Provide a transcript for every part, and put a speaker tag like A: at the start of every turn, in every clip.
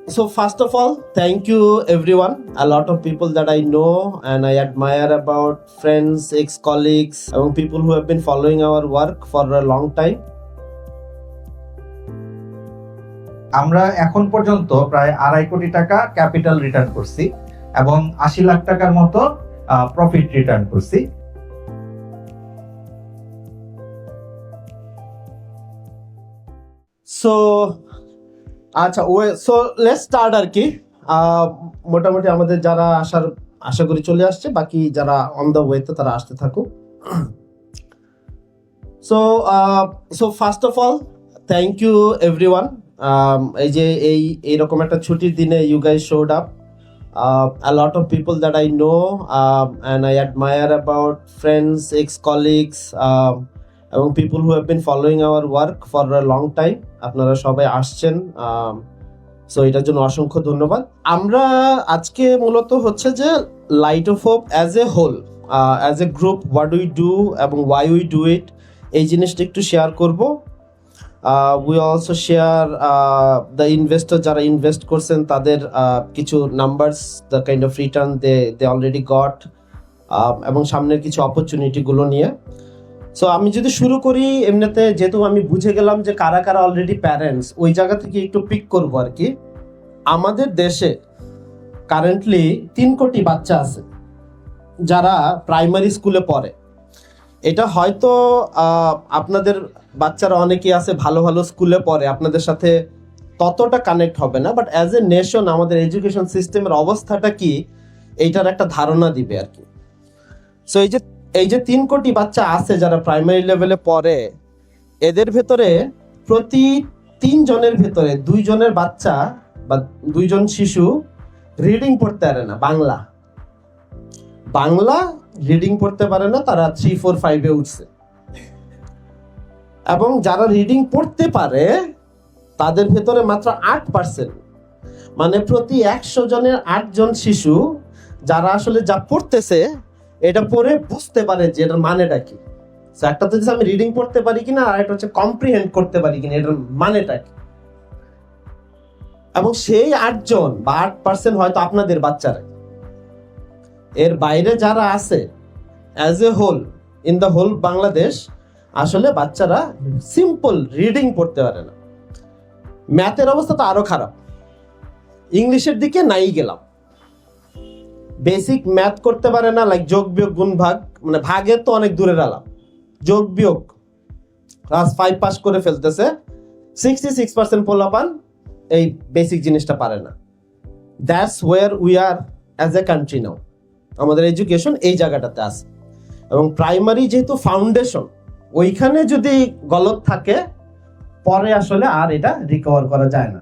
A: So first of all, thank you everyone. A lot of people that I know and I admire about friends, ex-colleagues, and people who have been following our work for a long time.
B: আমরা এখন পর্যন্ত প্রায় 2.5 কোটি টাকা capital return করছি এবং 80 লাখ টাকার মতো প্রফিট রিটার্ন করছি।
A: So আচ্ছা সো লেটস স্টার্ট আর কি। মোটামুটি আমাদের যারা আশা করি চলে আসছে, বাকি যারা অন দ্য ওয়েতে তারা আসতে থাকুক। So first of all thank you everyone. এই যে এইরকম একটা ছুটির দিনে you guys showed up. A lot of people that I know and I admire about friends, ex-colleagues, এবং people who have been following our work for a long time. আপনারা সবাই আসছেন, সো এটার জন্য অসংখ্য ধন্যবাদ। আমরা আজকে মূলত হচ্ছে যে Light of Hope as a whole, as a group, what we do এবং ওয়াই উই ডু ইট, এই জিনিসটা একটু শেয়ার করব। We also share the investor, যারা ইনভেস্ট করছেন তাদের কিছু numbers, the kind of return they already got, এবং সামনের কিছু অপরচুনিটিগুলো নিয়ে। সো আমি যদি শুরু করি, এমনিতে যেহেতু আমি বুঝে গেলাম যে কারা কারা অলরেডি প্যারেন্টস, ওই জায়গা থেকে একটু পিক করবো আর কি। আমাদের দেশে কারেন্টলি 3 কোটি বাচ্চা আছে যারা প্রাইমারি স্কুলে পড়ে। এটা হয়তো আপনাদের বাচ্চারা অনেকেই আছে ভালো ভালো স্কুলে পড়ে, আপনাদের সাথে ততটা কানেক্ট হবে না, বাট অ্যাজ এ নেশন আমাদের এডুকেশন সিস্টেমের অবস্থাটা কি এইটার একটা ধারণা দিবে আর কি। সো এই যে 3 কোটি বাচ্চা আছে যারা প্রাইমারি লেভেলে পড়ে, এদের ভেতরে প্রতি 3 জনের ভেতরে 2 জনের বাচ্চা বা 2 জন শিশু রিডিং পড়তে পারে না। বাংলা রিডিং পড়তে পারে না, তারা 3, 4, 5-এ উঠছে। এবং যারা রিডিং পড়তে পারে তাদের ভেতরে মাত্র 8%, মানে প্রতি 100 জনের 8 জন শিশু যারা আসলে যা পড়তেছে এটা পড়ে বুঝতে পারে যে এটার মানেটা কি। একটা তো আমি রিডিং পড়তে পারি কিনা, আর একটা হচ্ছে কম্প্রিহেন্ড করতে পারি কিনা এটার মানেটা কি। এবং সেই 8 জন বা 8% হয়তো আপনাদের বাচ্চারা। এর বাইরে যারা আছে as a whole, in the whole Bangladesh, আসলে বাচ্চারা সিম্পল রিডিং পড়তে পারে না। ম্যাথের অবস্থা তো আরো খারাপ, ইংলিশের দিকে নাই গেলাম। বেসিক ম্যাথ করতে পারে না, লাইক যোগ বিয়োগ গুণ ভাগ, মানে ভাগের তো অনেক দূরে এলাম, যোগ বিয়োগ ক্লাস 5 পাস করে ফেলতেছে। 66% পোলাপান এই বেসিক জিনিসটা পারে না। That's where we are as a country now. আমাদের এডুকেশন এই জায়গাটাতে আছে, এবং প্রাইমারি যেহেতু ফাউন্ডেশন, ওইখানে যদি গলত থাকে পরে আসলে আর এটা রিকভার করা যায় না।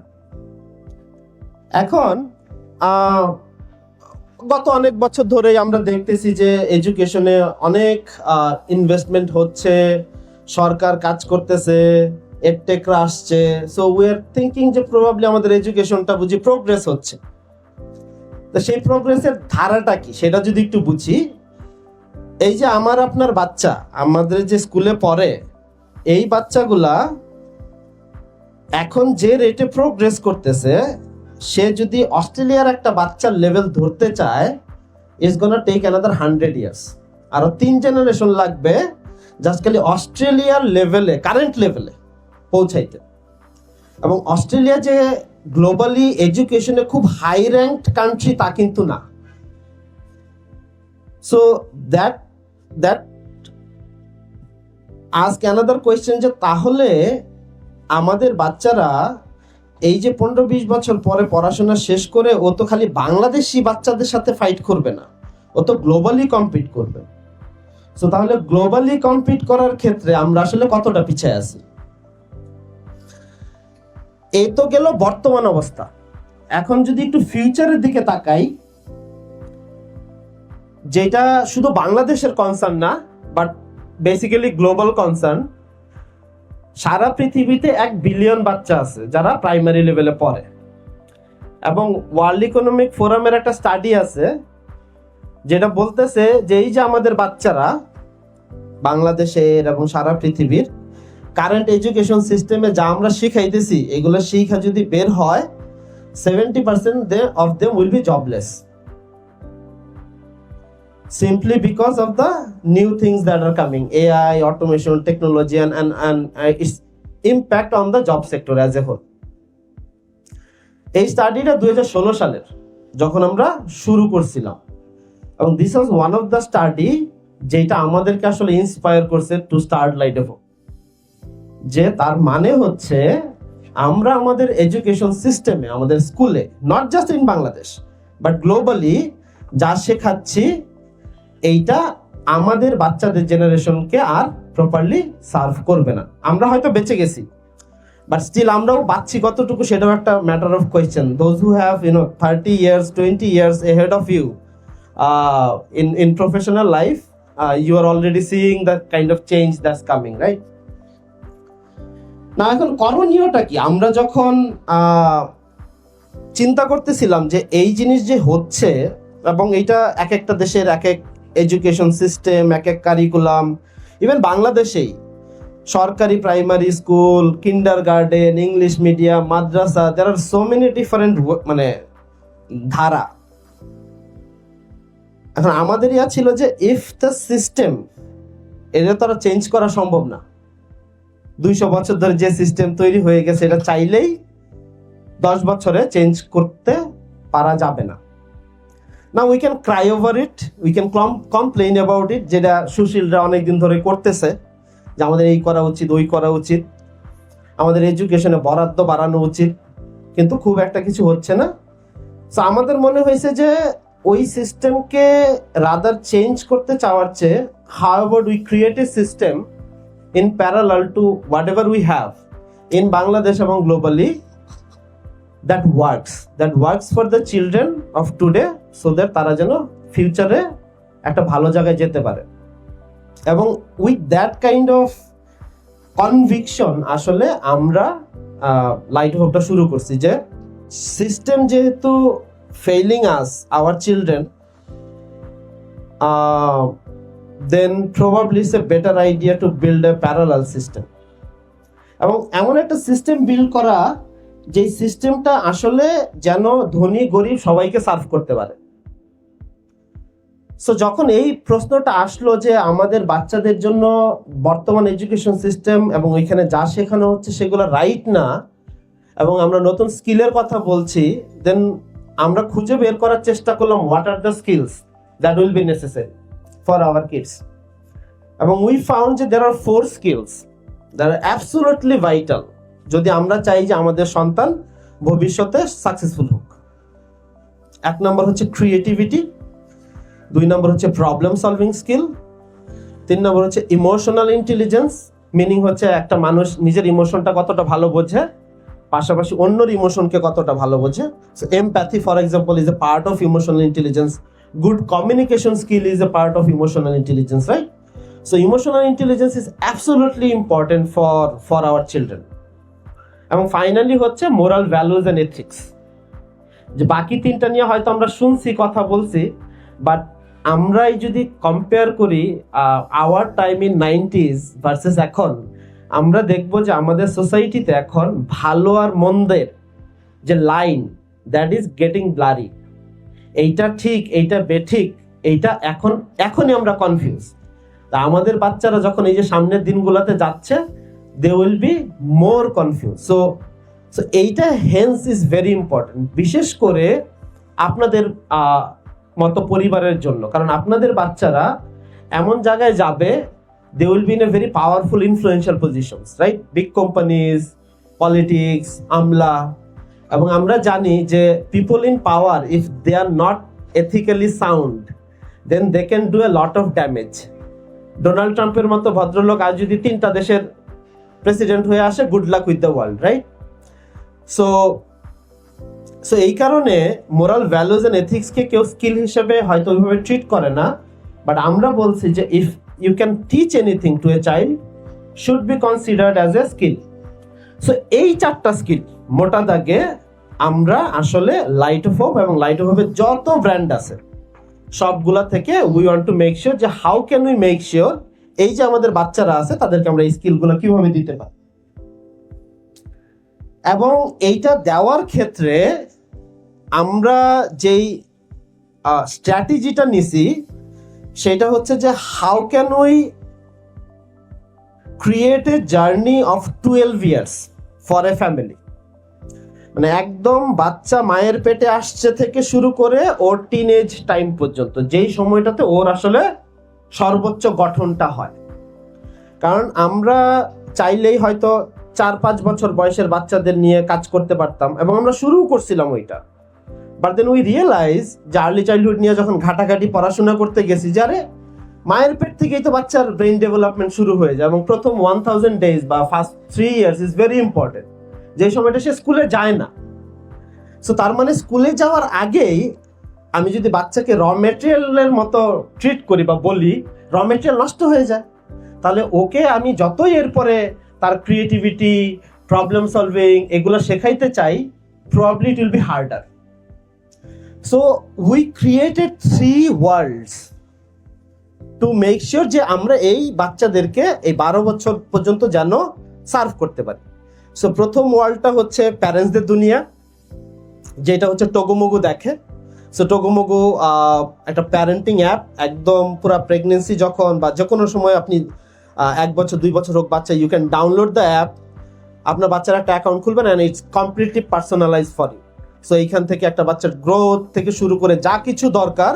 A: এখন গত অনেক বছর ধরেই আমরা দেখতেছি যে এডুকেশনে অনেক ইনভেস্টমেন্ট হচ্ছে, সরকার কাজ করতেছে, এডটেকরা আসছে। সো উই আর থিঙ্কিং যে প্রবাবলি আমাদের এডুকেশনটা বুঝি প্রোগ্রেস হচ্ছে। তো সেই প্রোগ্রেসের ধারাটা কি সেটা যদি একটু বুঝি, এই যে আমার আপনার বাচ্চা আমাদের যে স্কুলে পড়ে, এই বাচ্চাগুলা এখন যে রেটে প্রোগ্রেস করতেছে, সে যদি অস্ট্রেলিয়ার একটা বাচ্চার লেভেল ধরতে চায়, it's gonna take another 100 years. আরো 3 জেনারেশন লাগবে জাস্ট খালি অস্ট্রেলিয়ার লেভেলে, কারেন্ট লেভেলে পৌঁছাইতে। এবং অস্ট্রেলিয়া যে গ্লোবালি এডুকেশনে খুব হাই র্যাঙ্কড কান্ট্রি তা কিন্তু না। So that ask another question, যে তাহলে আমাদের বাচ্চারা এই যে 15-20 বছর পরে পড়াশোনা শেষ করে ও তো খালি বাংলাদেশি বাচ্চাদের সাথে ফাইট করবে না, ও তো গ্লোবালি কম্পিট করবে। সো তাহলে গ্লোবালি কম্পিট করার ক্ষেত্রে আমরা আসলে কতটা পিছিয়ে আছি। এই তো গেল বর্তমান অবস্থা। এখন যদি একটু ফিউচারের দিকে তাকাই, যেটা শুধু বাংলাদেশের কনসার্ন না, বাট বেসিক্যালি গ্লোবাল কনসার্ন। সারা পৃথিবীতে 1 বিলিয়ন বাচ্চা আছে যারা প্রাইমারি লেভেলে পড়ে, এবং ওয়ার্ল্ড ইকোনমিক ফোরামের একটা স্টাডি আছে যেটা বলতেছে যে এই যে আমাদের বাচ্চারা বাংলাদেশের এবং সারা পৃথিবীর কারেন্ট এডুকেশন সিস্টেমে যা আমরা শিখাইতেছি, এগুলো শিক্ষা যদি বের হয়, 70% of them will be jobless, simply because of the new things that are coming, AI, automation, technology, and its impact on the job sector as a whole. এই স্টাডিটা 2016 সালের যখন আমরা শুরু করছিলাম, এবং this was one of the study যেটা আমাদেরকে আসলে ইন্সপায়ার করছে টু স্টার্ট লাইটএফও। যে তার মানে হচ্ছে আমরা আমাদের এডুকেশন সিস্টেমে, আমাদের স্কুলে, not just in Bangladesh but globally যা শেখাচ্ছি, এইটা আমাদের বাচ্চাদের জেনারেশনকে আর প্রপারলি সার্ভ করবে না। আমরা হয়তো বেঁচে গেছি, বাট স্টিল আমরাও বাচ্চি কতটুকু সেটাও একটা matter of question. Those who have 30 years 20 years ahead of you in professional life, you are already seeing the kind of change that's coming, right? না, এখন করণীয়টা কি? আমরা যখন চিন্তা করতেছিলাম যে এই জিনিস যে হচ্ছে, এবং এইটা এক একটা দেশের এক এক এডুকেশন সিস্টেম, এক এক কারিকুলাম, ইভেন বাংলাদেশেই সরকারি প্রাইমারি স্কুল, কিন্ডার গার্ডেন, ইংলিশ মিডিয়াম, মাদ্রাসা, দেয়ার আর সো মেনি ডিফারেন্ট মানে ধারা। এখন আমাদের ইয়া ছিল যে ইফ দ্য সিস্টেম, এটা তো আর চেঞ্জ করা সম্ভব না। 200 বছর ধরে যে সিস্টেম তৈরি হয়ে গেছে, এটা চাইলেই 10 বছরে চেঞ্জ করতে পারা যাবে না। Now we can cry over it, we can complain about it, যেটা সুশীলরা অনেকদিন ধরে করতেছে যে আমাদের এই করা উচিত, ওই করা উচিত, আমাদের এডুকেশনে বরাদ্দ বাড়ানো উচিত, কিন্তু খুব একটা কিছু হচ্ছে না। সো আমাদের মনে হয়েছে যে ওই সিস্টেমকে রাদার চেঞ্জ করতে চাওয়ার চেয়ে, how about we create a system in parallel to whatever we have in Bangladesh এবং globally that works for the children of today, so that তারা যেন ফিউচারে একটা ভালো জায়গায় যেতে পারে। এবং with that kind of conviction আসলে আমরা লাইটহোপটা শুরু করছি, যে সিস্টেম যেহেতু failing us our children, then probably it's a better idea to build a parallel system, এবং এমন একটা সিস্টেম বিল্ড করা যে সিস্টেমটা আসলে যেন ধনী গরিব সবাইকে সার্ভ করতে পারে। সো যখন এই প্রশ্নটা আসলো যে আমাদের বাচ্চাদের জন্য বর্তমান এডুকেশন সিস্টেম এবং ওইখানে যা শেখানো হচ্ছে সেগুলো রাইট না, এবং আমরা নতুন স্কিলের কথা বলছি, দেন আমরা খুঁজে বের করার চেষ্টা করলাম what are the skills that will be necessary for our kids. এবং উই ফাউন্ড যে there are 4 skills that are absolutely vital যদি আমরা চাই যে আমাদের সন্তান ভবিষ্যতে সাকসেসফুল হোক। 1 নম্বর হচ্ছে ক্রিয়েটিভিটি, 2 নম্বর হচ্ছে প্রবলেম সলভিং স্কিল, 3 নম্বর হচ্ছে ইমোশনাল ইন্টেলিজেন্স, মিনিং হচ্ছে একটা মানুষ নিজের ইমোশনটা কতটা ভালো বোঝে, পাশাপাশি অন্যর ইমোশনকে কতটা ভালো বোঝে। So empathy for example is a part of emotional intelligence, good communication skill is a part of emotional intelligence, right? So emotional intelligence is absolutely important for our children. এবং ফাইনালি হচ্ছে মোরাল ভ্যালুজ এন্ড এথিক্স, যে বাকি 3টা নিয়ে হয়তো আমরা শুনছি, কথা বলছি, বাট আমরাই যদি কম্পেয়ার করি our time in 90s versus এখন, আমরা দেখবো যে আমাদের সোসাইটিতে এখন ভালো আর মন্দের যে line, that is getting blurry. এইটা ঠিক, এইটা বেঠিক, এইটা এখনই আমরা কনফিউজ। তা আমাদের বাচ্চারা যখন এই যে সামনের দিনগুলোতে যাচ্ছে, they will be more confuse. So এইটা হেন্স ইজ ভেরি ইম্পর্টেন্ট, বিশেষ করে আপনাদের মতো পরিবারের জন্য, কারণ আপনাদের বাচ্চারা এমন জায়গায় যাবে, they will be in a very powerful influential positions, right? Big companies, politics, আমলা, এবং আমরা জানি যে people in power, if they are not ethically sound, then they can do a lot of damage. Donald ট্রাম্পের মতো ভদ্রলোক আজ যদি 3টা দেশের প্রেসিডেন্ট হয়ে আসে, good luck with the world, right? So এই কারণে মোরাল ভ্যালুজ এন্ড এথিক্সকে কেউ স্কিল হিসেবে হয়তো ওইভাবে ট্রিট করে না, বাট আমরা বলছি যে if you can teach anything to a child should be considered as a skill. So এই 4টা স্কিল মোটা দাগে আমরা আসলে লাইটহোপ এবং লাইটহোপের যত ব্র্যান্ড আছে সবগুলা থেকে we want to make sure যে how can we make sure এই যে আমাদের বাচ্চারা আছে তাদেরকে আমরা এই স্কিলগুলো কিভাবে দিতে পারি। এবং এইটা দেওয়ার ক্ষেত্রে আমরা যেই স্ট্র্যাটেজিটা নিছি সেটা হচ্ছে যে how can we create a journey of 12 years for a family, মানে একদম বাচ্চা মায়ের পেটে আসছে থেকে শুরু করে ওর টিনেজ টাইম পর্যন্ত, যেই সময়টাতে ওর আসলে সর্বোচ্চ গঠনটা হয়। কারণ আমরা চাইলেই হয়তো 4-5 বছর বয়সের বাচ্চাদের নিয়ে কাজ করতে পারতাম, এবং আমরা শুরু করছিলাম ওইটা। বাট দেন উই রিয়েলাইজ যে আর্লি চাইল্ডহুড নিয়ে যখন ঘাটাঘাটি পড়াশোনা করতে গেছি, যারে মায়ের পেট থেকেই তো বাচ্চার ব্রেইন ডেভেলপমেন্ট শুরু হয়ে যায়, এবং প্রথম 1000 ডেজ বা first 3 years is very important, যে সময়টা সে স্কুলে যায় না। সো তার মানে স্কুলে যাওয়ার আগেই আমি যদি বাচ্চাকে র মেটেরিয়ালের মতো ট্রিট করি বা বলি, র মেটেরিয়াল নষ্ট হয়ে যায়, তাহলে ওকে আমি যতই এরপরে তার ক্রিয়েটিভিটি, প্রবলেম সলভিং এগুলো শেখাইতে চাই, probably it will be harder. So we created 3 worlds to make sure যে আমরা এই বাচ্চাদেরকে এই 12 বছর পর্যন্ত যেন সার্ভ করতে পারি। সো প্রথম ওয়ার্ল্ডটা হচ্ছে প্যারেন্টসদের দুনিয়া, যেটা হচ্ছে টগোমগো দেখে। সো টগোমগো একটা প্যারেন্টিং অ্যাপ, একদম পুরো প্রেগনেন্সি যখন বা যে কোনো সময় আপনি 1 বছর 2 বছর হোক বাচ্চা, you can download the app, আপনার বাচ্চার একটা অ্যাকাউন্ট খুলবেন and it's completely personalise for you. So এইখান থেকে একটা বাচ্চার গ্রোথ থেকে শুরু করে যা কিছু দরকার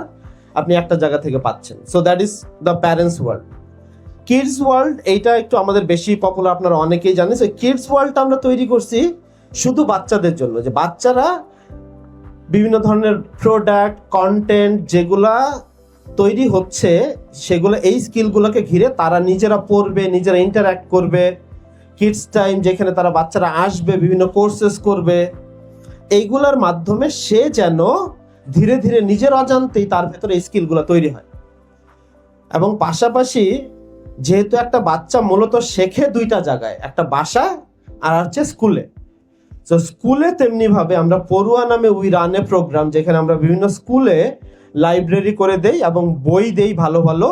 A: আপনি একটা জায়গা থেকে পাচ্ছেন। So that is the parents world. Kids world, এইটা একটু আমাদের বেশি পপুলার, আপনারা অনেকেই জানেন। সো কিডস ওয়ার্ল্ডটা আমরা তৈরি করছি শুধু বাচ্চাদের জন্য, যে বাচ্চারা বিভিন্ন ধরনের প্রোডাক্ট, কন্টেন্ট যেগুলা তৈরি হচ্ছে সেগুলো এই স্কিলগুলোকে ঘিরে তারা নিজেরা পড়বে, নিজেরা ইন্টারঅ্যাক্ট করবে। কিডস টাইম, যেখানে তারা বাচ্চারা আসবে, বিভিন্ন কোর্সেস করবে, এইগুলোর মাধ্যমে সে যেন ধীরে ধীরে নিজের অজান্তেই তার ভেতরে এই স্কিলগুলো তৈরি হয়। এবং পাশাপাশি যেহেতু একটা বাচ্চা মূলত শেখে 2টা জায়গায়, একটা বাসা আর হচ্ছে স্কুলে। তো স্কুলে তেমনি ভাবে আমরা পড়ুয়া নামে উই রান এ প্রোগ্রাম, যেখানে আমরা বিভিন্ন স্কুলে লাইব্রেরি করে দেই এবং বই দেই ভালো ভালো,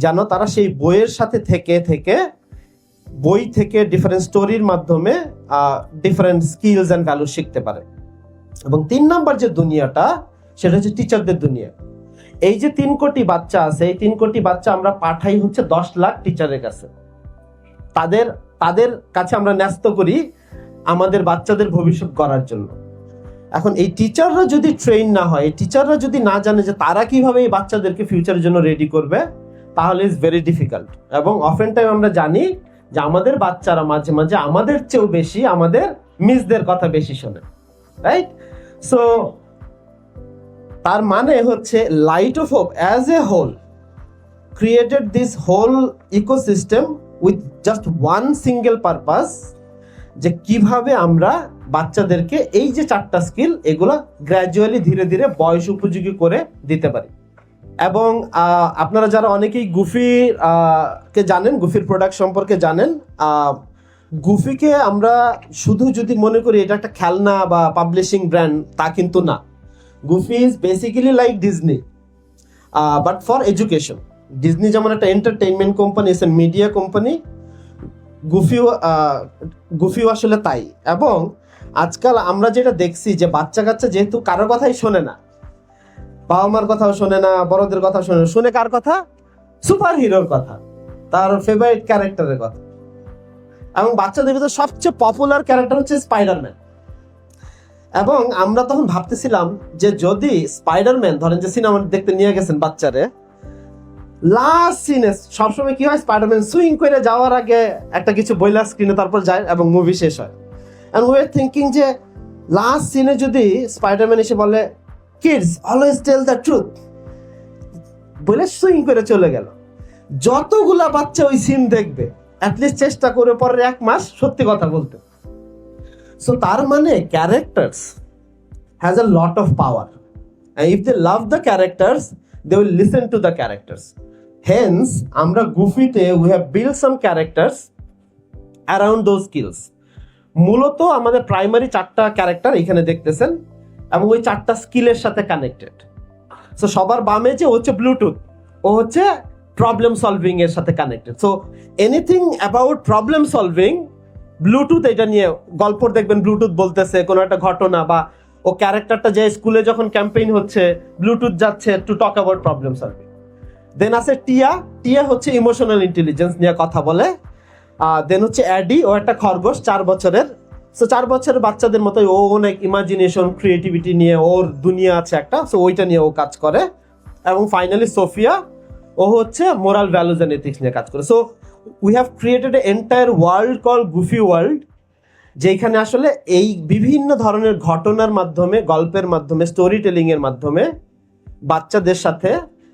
A: যেন তারা সেই বইয়ের সাথে থেকে থেকে বই থেকে ডিফারেন্ট স্টোরির মাধ্যমে ডিফারেন্ট স্কিলস অ্যান্ড ভ্যালু শিখতে পারে। এবং 3 নাম্বার যে দুনিয়াটা, সেটা হচ্ছে টিচারদের দুনিয়া। এই যে 3 কোটি বাচ্চা আছে, এই 3 কোটি বাচ্চা আমরা পাঠাই হচ্ছে 10 লাখ টিচারের কাছে। তাদের কাছে আমরা ন্যস্ত করি আমাদের বাচ্চাদের ভবিষ্যৎ গড়ার জন্য। এখন এই টিচাররা যদি ট্রেন না হয়, এই টিচাররা যদি না জানে যে তারা কিভাবে এই বাচ্চাদেরকে ফিউচারের জন্য রেডি করবে, তাহলে ইজ ভেরি ডিফিকাল্ট। এবং অফেন টাইম আমরা জানি যে আমাদের বাচ্চারা মাঝে মাঝে আমাদের চেয়েও বেশি আমাদের মিসদের কথা বেশি শোনে, রাইট? সো তার মানে হচ্ছে Light of Hope as a whole created this whole ecosystem with just one single purpose, যে কিভাবে আমরা বাচ্চাদেরকে এই যে 4টা স্কিল এগুলো গ্র্যাজুয়ালি ধীরে ধীরে বয়স উপযোগী করে দিতে পারি। এবং আপনারা যারা অনেকেই গুফি কে জানেন, গুফির প্রোডাক্ট সম্পর্কে জানেন, গুফিকে আমরা শুধু যদি মনে করি এটা একটা খেলনা বা পাবলিশিং ব্র্যান্ড, তা কিন্তু না। Goofy is basically like Disney, but for education. Disney যেমন একটা entertainment company, it's a media company, গুফিও আসলে তাই। এবং আজকাল আমরা যেটা দেখছি যে বাচ্চা কাচ্চা যেহেতু কারোর কথাই শোনে না, বাবা মার কথাও শোনে না, বড়দের কথাও শোনে না, শুনে কার কথা? সুপার হিরোর কথা, তার ফেভারিট ক্যারেক্টারের কথা। এবং বাচ্চাদের ভিতরে সবচেয়ে পপুলার ক্যারেক্টার হচ্ছে স্পাইডারম্যান। এবং আমরা তখন ভাবতেছিলাম যে যদি স্পাইডারম্যান, ধরেন যে সিনেমা দেখতে নিয়ে গেছেন বাচ্চারে, লাস্ট সিনে সবসময় কি হয়, স্পাইডারম্যান সুইং করে যাওয়ার আগে একটা কিছু বইলা স্ক্রিনে তারপর যায় এবং মুভি শেষ হয়। এন্ড উই আর থিঙ্কিং যে লাস্ট সিনে যদি স্পাইডারম্যান এসে বলে kids always tell the truth বলে সুইং করে চলে গেল, যতগুলা বাচ্চা ওই সিন দেখবে অ্যাটলিস্ট চেষ্টা করে পরের 1 মাস সত্যি কথা বলতে। সো তার মানে characters has a lot of power, and if they love the characters they will listen to the characters. Hence আমরা গুফিতে we have built some characters around those skills. মূলত আমাদের প্রাইমারি 4টা ক্যারেক্টার এখানে দেখতেছেন এবং ওই 4টা স্কিলের সাথে কানেক্টেড। সো সবার বামে যে হচ্ছে ব্লুটুথ, ও হচ্ছে প্রবলেম সলভিং এর সাথে connected. So anything about problem solving, Bluetooth এটা নিয়ে গল্প দেখবেন, ব্লুটুথ বলতেছে কোনো একটা ঘটনা বা ও ক্যারেক্টারটা যে স্কুলে যখন ক্যাম্পেইন হচ্ছে ব্লুটুথ যাচ্ছে to talk about problem solving. Then আছে টিয়া, টিয়া হচ্ছে ইমোশনাল ইন্টেলিজেন্স নিয়ে কথা বলে। দেন হচ্ছে অ্যাডি, ও একটা খরগোশ 4 বছরের। সো 4 বছরের বাচ্চাদের মতোই ও অনেক ইমাজিনেশন ক্রিয়েটিভিটি নিয়ে ওর দুনিয়া আছে একটা, সো ওইটা নিয়ে ও কাজ করে। এবং ফাইনালি সোফিয়া, ও হচ্ছে মোরাল ভ্যালুজ এন্ড এথিক্স নিয়ে কাজ করে। So we have created A entire world call goofy world, যেখানে আসলে এই বিভিন্ন ধরনের ঘটনার মাধ্যমে, গল্পের মাধ্যমে, স্টোরি টেলিং এর মাধ্যমে বাচ্চাদের সাথে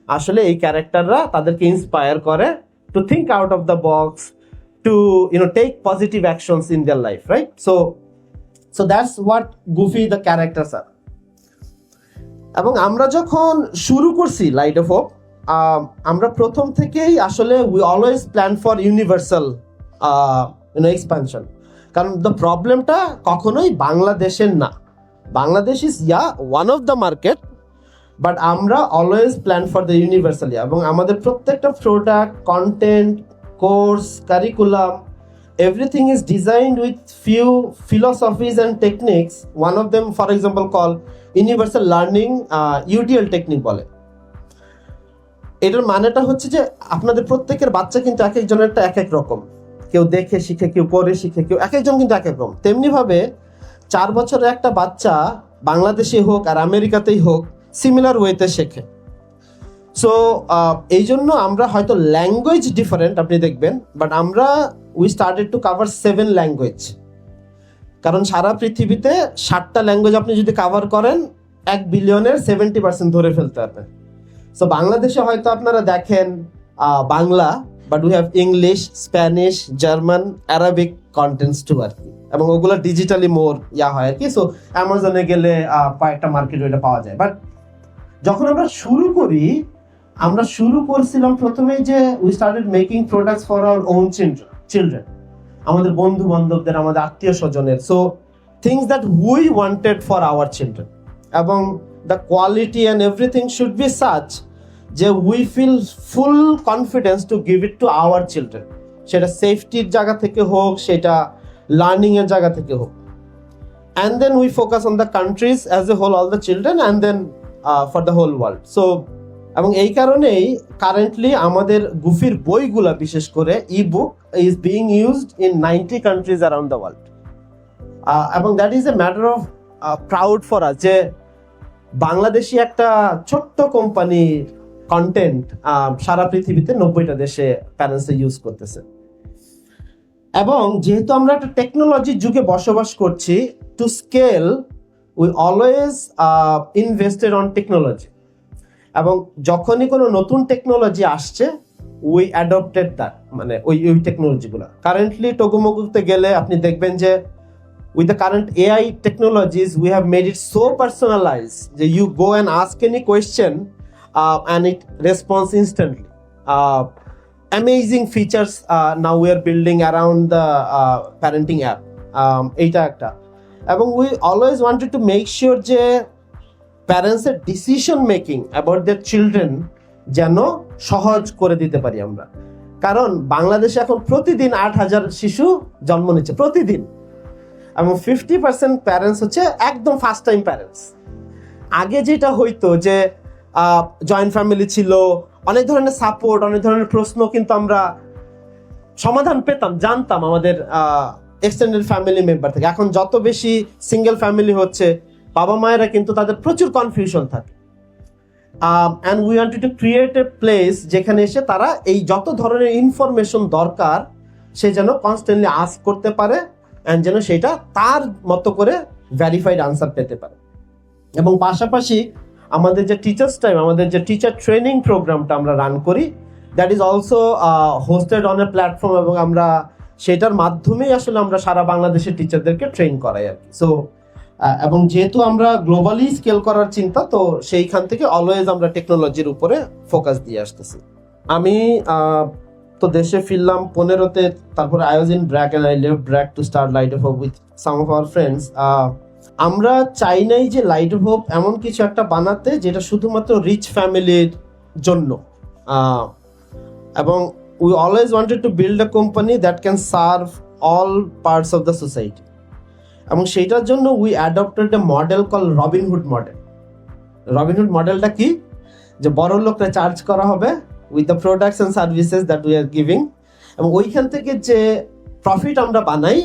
A: আসলে এই ক্যারেক্টাররা তাদেরকে ইন্সপায়ার করে to think out of the box, to take positive actions in their life, right? So that's what Goofy the characters are. এবং আমরা যখন শুরু করছি লাইট অফ হোপ, আমরা প্রথম থেকেই আসলে we always plan for universal expansion. কারণ দ্য প্রবলেমটা কখনোই বাংলাদেশের না, Bangladesh is one of the market, but আমরা always plan for the universal. এবং আমাদের প্রত্যেকটা product, content, course, curriculum, everything is designed with few philosophies and techniques. One of them, for example, called universal learning, UTL technique বলে। এটার মানেটা হচ্ছে যে আপনাদের প্রত্যেকের বাচ্চা কিন্তু এক একজনের এক এক রকম, কেউ দেখে শিখে, কেউ করে শিখে, কেউ এক একজন কিন্তু এক এক রকম। তেমনি ভাবে 4 বছরের একটা বাচ্চা বাংলাদেশে হোক আর আমেরিকাতেই হোক সিমিলার ওয়েতে শেখে। সো এই জন্য আমরা হয়তো ল্যাঙ্গুয়েজ ডিফারেন্ট আপনি দেখবেন, বাট আমরা we started to cover 7 language. কারণ সারা পৃথিবীতে 60টা ল্যাঙ্গুয়েজ আপনি যদি কাভার করেন 1 বিলিয়নের 70% ধরে ফেলতে পারবেন। সো বাংলাদেশে হয়তো আপনারা দেখেন Bangla, but we have English, Spanish, German, Arabic contents too আর কি, এবং ওগুলো ডিজিটালি মোর হয় আর কি। সো অ্যামাজনে গেলে কয়েকটা মার্কেট ওইটা পাওয়া যায়। বাট যখন আমরা শুরু করি, আমরা শুরু করছিলাম প্রথমেই যে we started making products for our own children, আমাদের বন্ধু বান্ধবদের, আমাদের আত্মীয় স্বজনের। So things that we wanted for our children, এবং the quality and everything should be such যে we feel full confidence to give it to our children. সেটা সেফটির জায়গা থেকে হোক, সেটা লার্নিং এর জায়গা থেকে হোক। And then we focus on the countries as a whole, all the children, and then for the whole world. So এবং এই কারণেই কারেন্টলি আমাদের গুফির বইগুলা, বিশেষ করে ebook, is being used in 90 countries around the world. এবং that is a matter of proud for us যে বাংলাদেশি একটা ছোট্ট কোম্পানি কন্টেন্ট সারা পৃথিবীতে 90টা দেশে প্যারেন্টস ইউজ করতেছে। এবং যেহেতু আমরা একটা টেকনোলজির যুগে বসবাস করছি, to scale we always invested on technology. এবং যখনই কোনো নতুন টেকনোলজি আসছে, উই অ্যাডপ্টেড দ্যাট, মানে ওই টেকনোলজিগুলো। কারেন্টলি টোগোমোগোতে গেলে আপনি দেখবেন যে with the current AI technologies, we have made it so personalized that you go and ask any question and it responds instantly. Amazing features now we are building around the parenting app. Eta ekta. এবং we always wanted to make sure যে parents এর decision making about their children যেন সহজ করে দিতে পারি আমরা। কারণ বাংলাদেশে এখন প্রতিদিন 8,000 শিশু জন্ম নিচ্ছে প্রতিদিন, এবং 50% প্যারেন্টস হচ্ছে একদম ফার্স্ট টাইম প্যারেন্টস। আগে যেটা হইতো যে জয়েন্ট ফ্যামিলি ছিল, অনেক ধরনের সাপোর্ট, অনেক ধরনের প্রশ্ন কিন্তু আমরা সমাধান পেতাম, জানতাম আমাদের এক্সটেন্ডেড ফ্যামিলি মেম্বার থেকে। এখন যত বেশি সিঙ্গেল ফ্যামিলি হচ্ছে, বাবা মায়েরা কিন্তু তাদের প্রচুর কনফিউশন থাকে। And we wanted to create a place যেখানে এসে তারা এই যত ধরনের ইনফরমেশন দরকার সে যেন কনস্ট্যান্টলি আস্ক করতে পারে, অ্যান্ড যেন সেটা তার মতো করে ভ্যারিফাইড আনসার পেতে পারে। এবং পাশাপাশি আমাদের যে টিচার্স টাইম, আমাদের যে টিচার ট্রেনিং প্রোগ্রামটা আমরা রান করি, that is also hosted on a platform, এবং আমরা সেটার মাধ্যমেই আসলে আমরা সারা বাংলাদেশের টিচারদেরকে ট্রেন করাই আর কি। সো এবং যেহেতু আমরা গ্লোবালি স্কেল করার চিন্তা, তো সেইখান থেকে অলওয়েজ আমরা টেকনোলজির উপরে ফোকাস দিয়ে আসতেছি। আমি তো দেশে ফিরলাম 15তে, তারপরে I was in BRAC and I left BRAC to start Light of Hope with some of our friends. আমরা চাই নাই যে লাইট অফ হোপ এমন কিছু একটা বানাতে যেটা শুধুমাত্র রিচ ফ্যামিলির জন্য, এবং we always wanted to build a company that can serve all parts of the society. এবং সেইটার জন্য we adopted A model call Robin Hood model. Robin Hood মডেলটা কি, যে বড় লোকরা চার্জ করা হবে with the products and services that we are giving, এবং ওইখান থেকে যে প্রফিট আমরা বানাই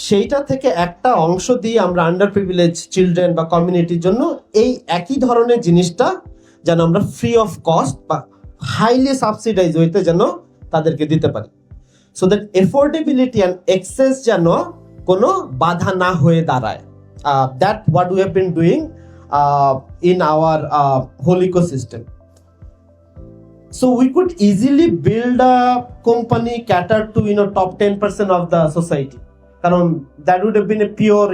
A: সেইটা থেকে একটা অংশ দিয়ে আমরা আন্ডার প্রিভিলেজ চিলড্রেন বা কমিউনিটির জন্য এই একই ধরনের জিনিসটা যেন আমরা ফ্রি অফ কস্ট বা হাইলি সাবসিডাইজ হইতে যেন তাদেরকে দিতে পারি, so that affordability and access যেন কোনো বাধা না হয়ে দাঁড়ায়। That what we have been doing in our whole ecosystem. So we could easily build a company catered to top 10% of the society. Karon that would have been a pure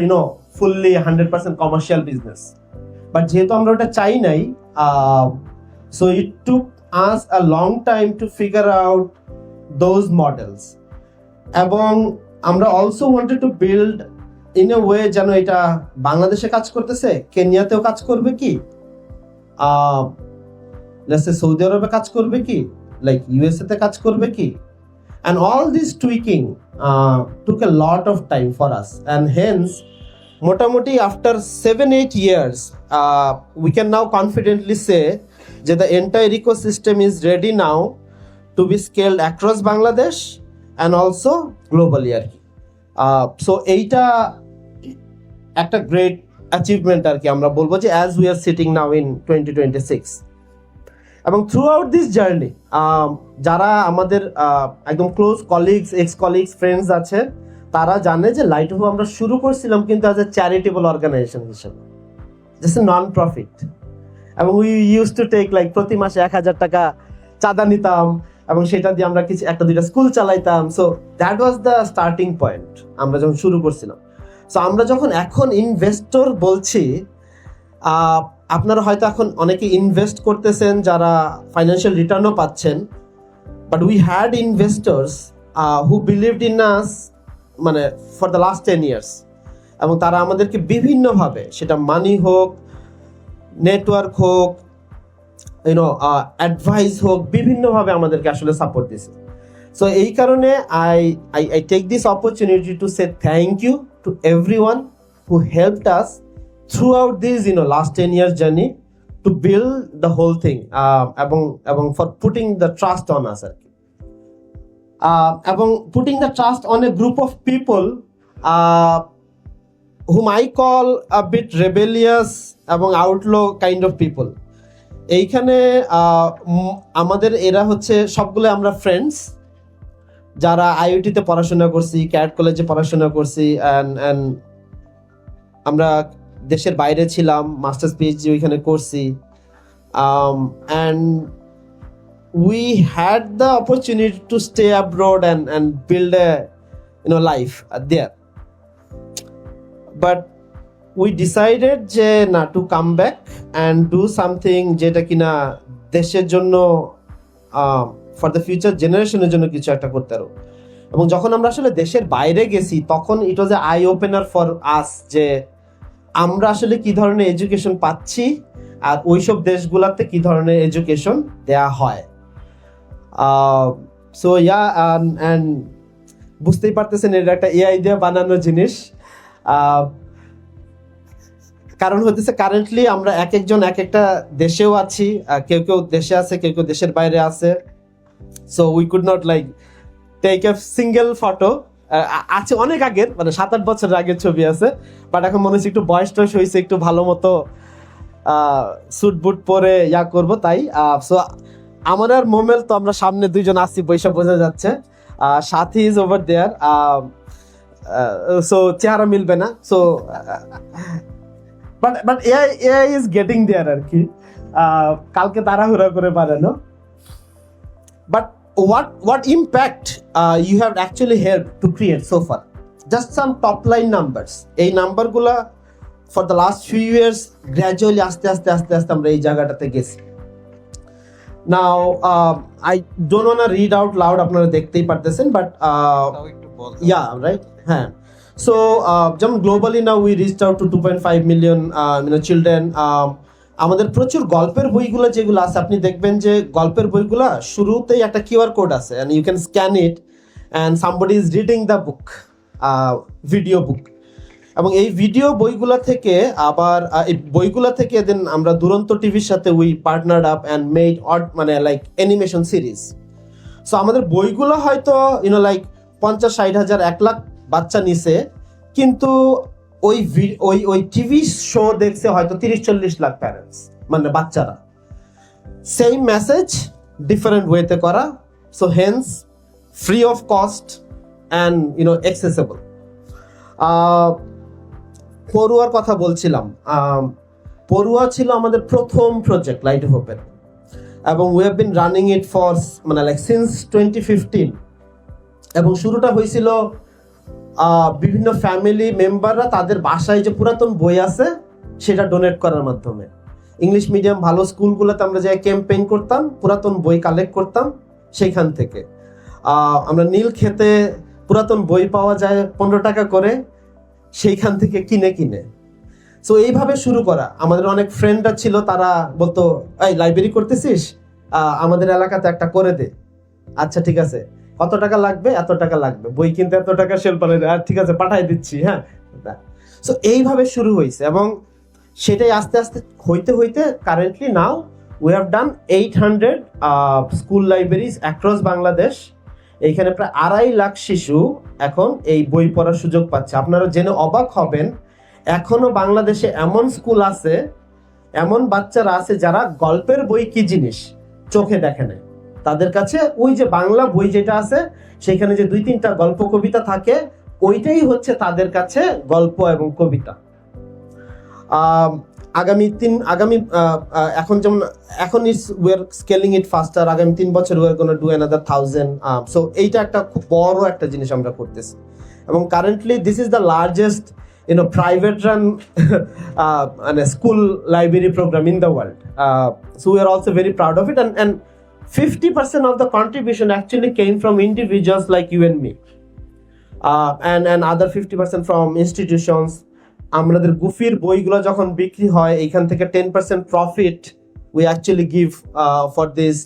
A: fully 100% commercial business. But যেহেতু আমরা ওটা চাই নাই, so it took us a long time to figure out those models. এবং আমরা also wanted to build in a way যেন এটা বাংলাদেশে কাজ করতেছে, কেনিয়াতেও কাজ করবে কি, সৌদি আরবে কাজ করবে কি, লাইক ইউএসএ তে কাজ করবে কি, and all this tweaking took a lot of time for us, and hence মোটামুটি after 7-8 years we can now confidently say that the entire ecosystem is ready now to be scaled across Bangladesh and also globally আর কি। So এইটা একটা great achievement আর কি আমরা বলবো যে as we are sitting now in 2026। এবং throughout this journey যারা আমাদের একদম close colleagues, ex colleagues, friends আছে, তারা জানে যে লাইট অফ আমরা শুরু করছিলাম কিন্তু অ্যাজ এ চ্যারিটেবল অর্গানাইজেশন হিসেবে, জাস্ট এ নন প্রফিট। এবং we use to take like প্রতি মাসে 1,000 টাকা চাঁদা নিতাম এবং সেটা দিয়ে আমরা কিছু একটা দুইটা স্কুল চালাইতাম। So that was the starting point আমরা যখন শুরু করছিলাম। সো আমরা যখন এখন ইনভেস্টর বলছি, আপনারা হয়তো এখন অনেকে ইনভেস্ট করতেছেন যারা ফাইন্যান্সিয়াল রিটার্নও পাচ্ছেন, but we had investors who believed in us মানে ফর দ্য লাস্ট 10 years, এবং তারা আমাদেরকে বিভিন্নভাবে, সেটা মানি হোক, নেটওয়ার্ক হোক, অ্যাডভাইস হোক, বিভিন্নভাবে আমাদেরকে আসলে সাপোর্ট দিছে। সো এই কারণে I take this opportunity to say thank you to everyone who helped us throughout this last 10 years journey to build the whole thing, এবং for putting the trust on us আর কি, এবং putting the trust on a group of people whom I call a bit rebellious এবং outlaw kind of people. এইখানে আমাদের এরা হচ্ছে সবগুলো আমরা ফ্রেন্ডস যারা আইআইটিতে পড়াশোনা করছি, ক্যাট কলেজে পড়াশোনা করছি, and আমরা দেশের বাইরে ছিলাম, মাস্টার্স পিএইচডি ওইখানে করছি, and we had the opportunity to stay abroad and build a life there, but we decided যে না, to come back and do something যেটা কিনা দেশের জন্য for the future জেনারেশনের জন্য কিছু একটা করতে পারো। এবং যখন আমরা আসলে দেশের বাইরে গেছি তখন it was a eye opener for us যে আমরা আসলে কি ধরনের এডুকেশন পাচ্ছি আর ওইসব দেশগুলোতে কি ধরনের এডুকেশন দেয়া হয়। সো ইয়া, অ্যান্ড বুঝতেই পারতেছেন এটা একটা এআই দিয়ে বানানো জিনিস, কারণ হতেছে কারেন্টলি আমরা এক একজন এক একটা দেশেও আছি, কেউ কেউ দেশে আছে, কেউ কেউ দেশের বাইরে আছে। So we could not like take a single photo, আছে অনেক আগের, মানে 7-8 বছরের আগের ছবি আছে, বাট এখন মনে হচ্ছে একটু বয়স টয়স হয়েছে, একটু ভালো মতো স্যুট বুট পরে ইয়া করবো, তাই। সো আমার আর মোমেল তো আমরা সামনে দুইজন আসছি, বৈশা বোঝা যাচ্ছে, সাথী ইজ ওভার দেয়ার, সো চেহারা মিলবে না, so but AI is getting there আর কি, কালকে তাড়াহুড়া করে বানানো। But what impact you have actually helped to create so far? Just some top line numbers. এই নাম্বারগুলা for the last few years gradually আস্তে আস্তে আমরা এই জায়গাটাতে গেছি। Now I don't want to read out loud, আপনারা দেখতেই পারতেছেন, but yeah, right, হ্যাঁ। So যেমন globally now we reached out to 2.5 million children. আমাদের প্রচুর গল্পের বইগুলো যেগুলো আছে, আপনি দেখবেন যে গল্পের বইগুলা শুরুতেই একটা কিউআর কোড আছে, and you can scan it and somebody is reading the book, video book. এবং এই ভিডিও বইগুলা থেকে আবার এই বইগুলা থেকে দেন আমরা দুরন্ত টিভির সাথে উই পার্টনার্ড আপ অ্যান্ড মেড মানে লাইক অ্যানিমেশন সিরিজ। সো আমাদের বইগুলো হয়তো লাইক 50-60 হাজার 1 লাখ বাচ্চা নিছে, কিন্তু ওই টিভি শো দেখছে হয়তো 30-40 লাখ প্যারেন্টস, মানে বাচ্চারা। সেম মেসেজ ডিফারেন্ট ওয়েতে করা, so hence free of cost and accessible. পড়ুয়ার কথা বলছিলাম, পড়ুয়া ছিল আমাদের প্রথম প্রজেক্ট লাইট অফ হোপের, এবং we have been running it for মানে লাইক সিন্স 2015। এবং শুরুটা হয়েছিল বিভিন্ন ফ্যামিলি মেম্বাররা তাদের বাসায় যে পুরাতন বই আছে সেটা ডোনেট করার মাধ্যমে। ইংলিশ মিডিয়াম ভালো স্কুলগুলোতে আমরা যাই ক্যাম্পেইন করতাম, পুরাতন বই কালেক্ট করতাম সেইখান থেকে। আমরা নীল খেতে পুরাতন বই পাওয়া যায় 15 টাকা করে, সেইখান থেকে কিনে। সো এইভাবে শুরু করা। আমাদের অনেক ফ্রেন্ডরা ছিল, তারা বলতো এই লাইব্রেরি করতেছিস, আমাদের এলাকাতে একটা করে দে। আচ্ছা ঠিক আছে, কত টাকা লাগবে? এত টাকা লাগবে, বই কিনতে এত টাকা শেলপালে, আর ঠিক আছে পাঠাই দিচ্ছি, হ্যাঁ। সো এইভাবে শুরু হয়েছে, এবং সেটাই আস্তে আস্তে হইতে currently now we have done 800 school libraries across Bangladesh. এইখানে প্রায় 2.5 লাখ শিশু এখন এই বই পড়ার সুযোগ পাচ্ছে। আপনারা জেনে অবাক হবেন, এখনো বাংলাদেশে এমন স্কুল আছে, এমন বাচ্চারা আছে যারা গল্পের বই কি জিনিস চোখে দেখে নেয়। তাদের কাছে ওই যে বাংলা বই যেটা আছে সেখানে যে 2-3টা গল্প কবিতা থাকে, ওইটাই হচ্ছে তাদের কাছে গল্প এবং কবিতা। এখন যেমন উই আর স্কেলিং ইট ফাস্টার, আগামী 3 বছর we are gonna do another 1000। So এইটা একটা খুব বড় একটা জিনিস আমরা করতেছি, এবং currently this is the largest private run school library program in the world. So we are also very proud of it, and 50% of the contribution actually came from individuals like you and me, and other 50% from institutions. আমাদের গুফির বইগুলো যখন বিক্রি হয়, এইখান থেকে 10% profit we actually give for this.